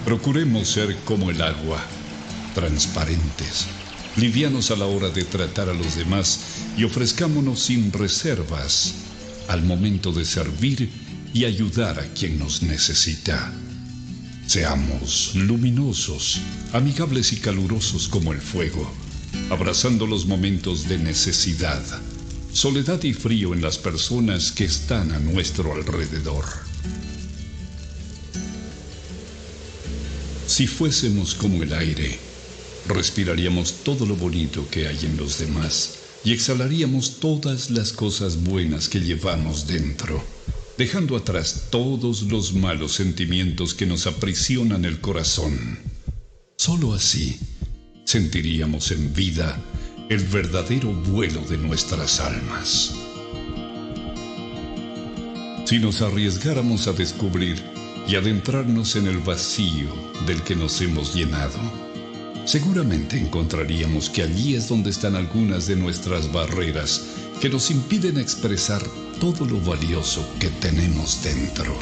Procuremos ser como el agua, transparentes, livianos a la hora de tratar a los demás y ofrezcámonos sin reservas al momento de servir y ayudar a quien nos necesita. Seamos luminosos, amigables y calurosos como el fuego, abrazando los momentos de necesidad, soledad y frío en las personas que están a nuestro alrededor. Si fuésemos como el aire, respiraríamos todo lo bonito que hay en los demás y exhalaríamos todas las cosas buenas que llevamos dentro, dejando atrás todos los malos sentimientos que nos aprisionan el corazón. Solo así sentiríamos en vida el verdadero vuelo de nuestras almas. Si nos arriesgáramos a descubrir y adentrarnos en el vacío del que nos hemos llenado, seguramente encontraríamos que allí es donde están algunas de nuestras barreras que nos impiden expresar todo lo valioso que tenemos dentro.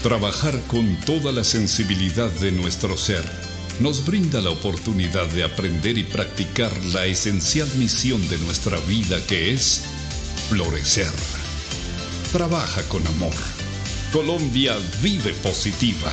Trabajar con toda la sensibilidad de nuestro ser nos brinda la oportunidad de aprender y practicar la esencial misión de nuestra vida, que es florecer. Trabaja con amor. Colombia vive positiva.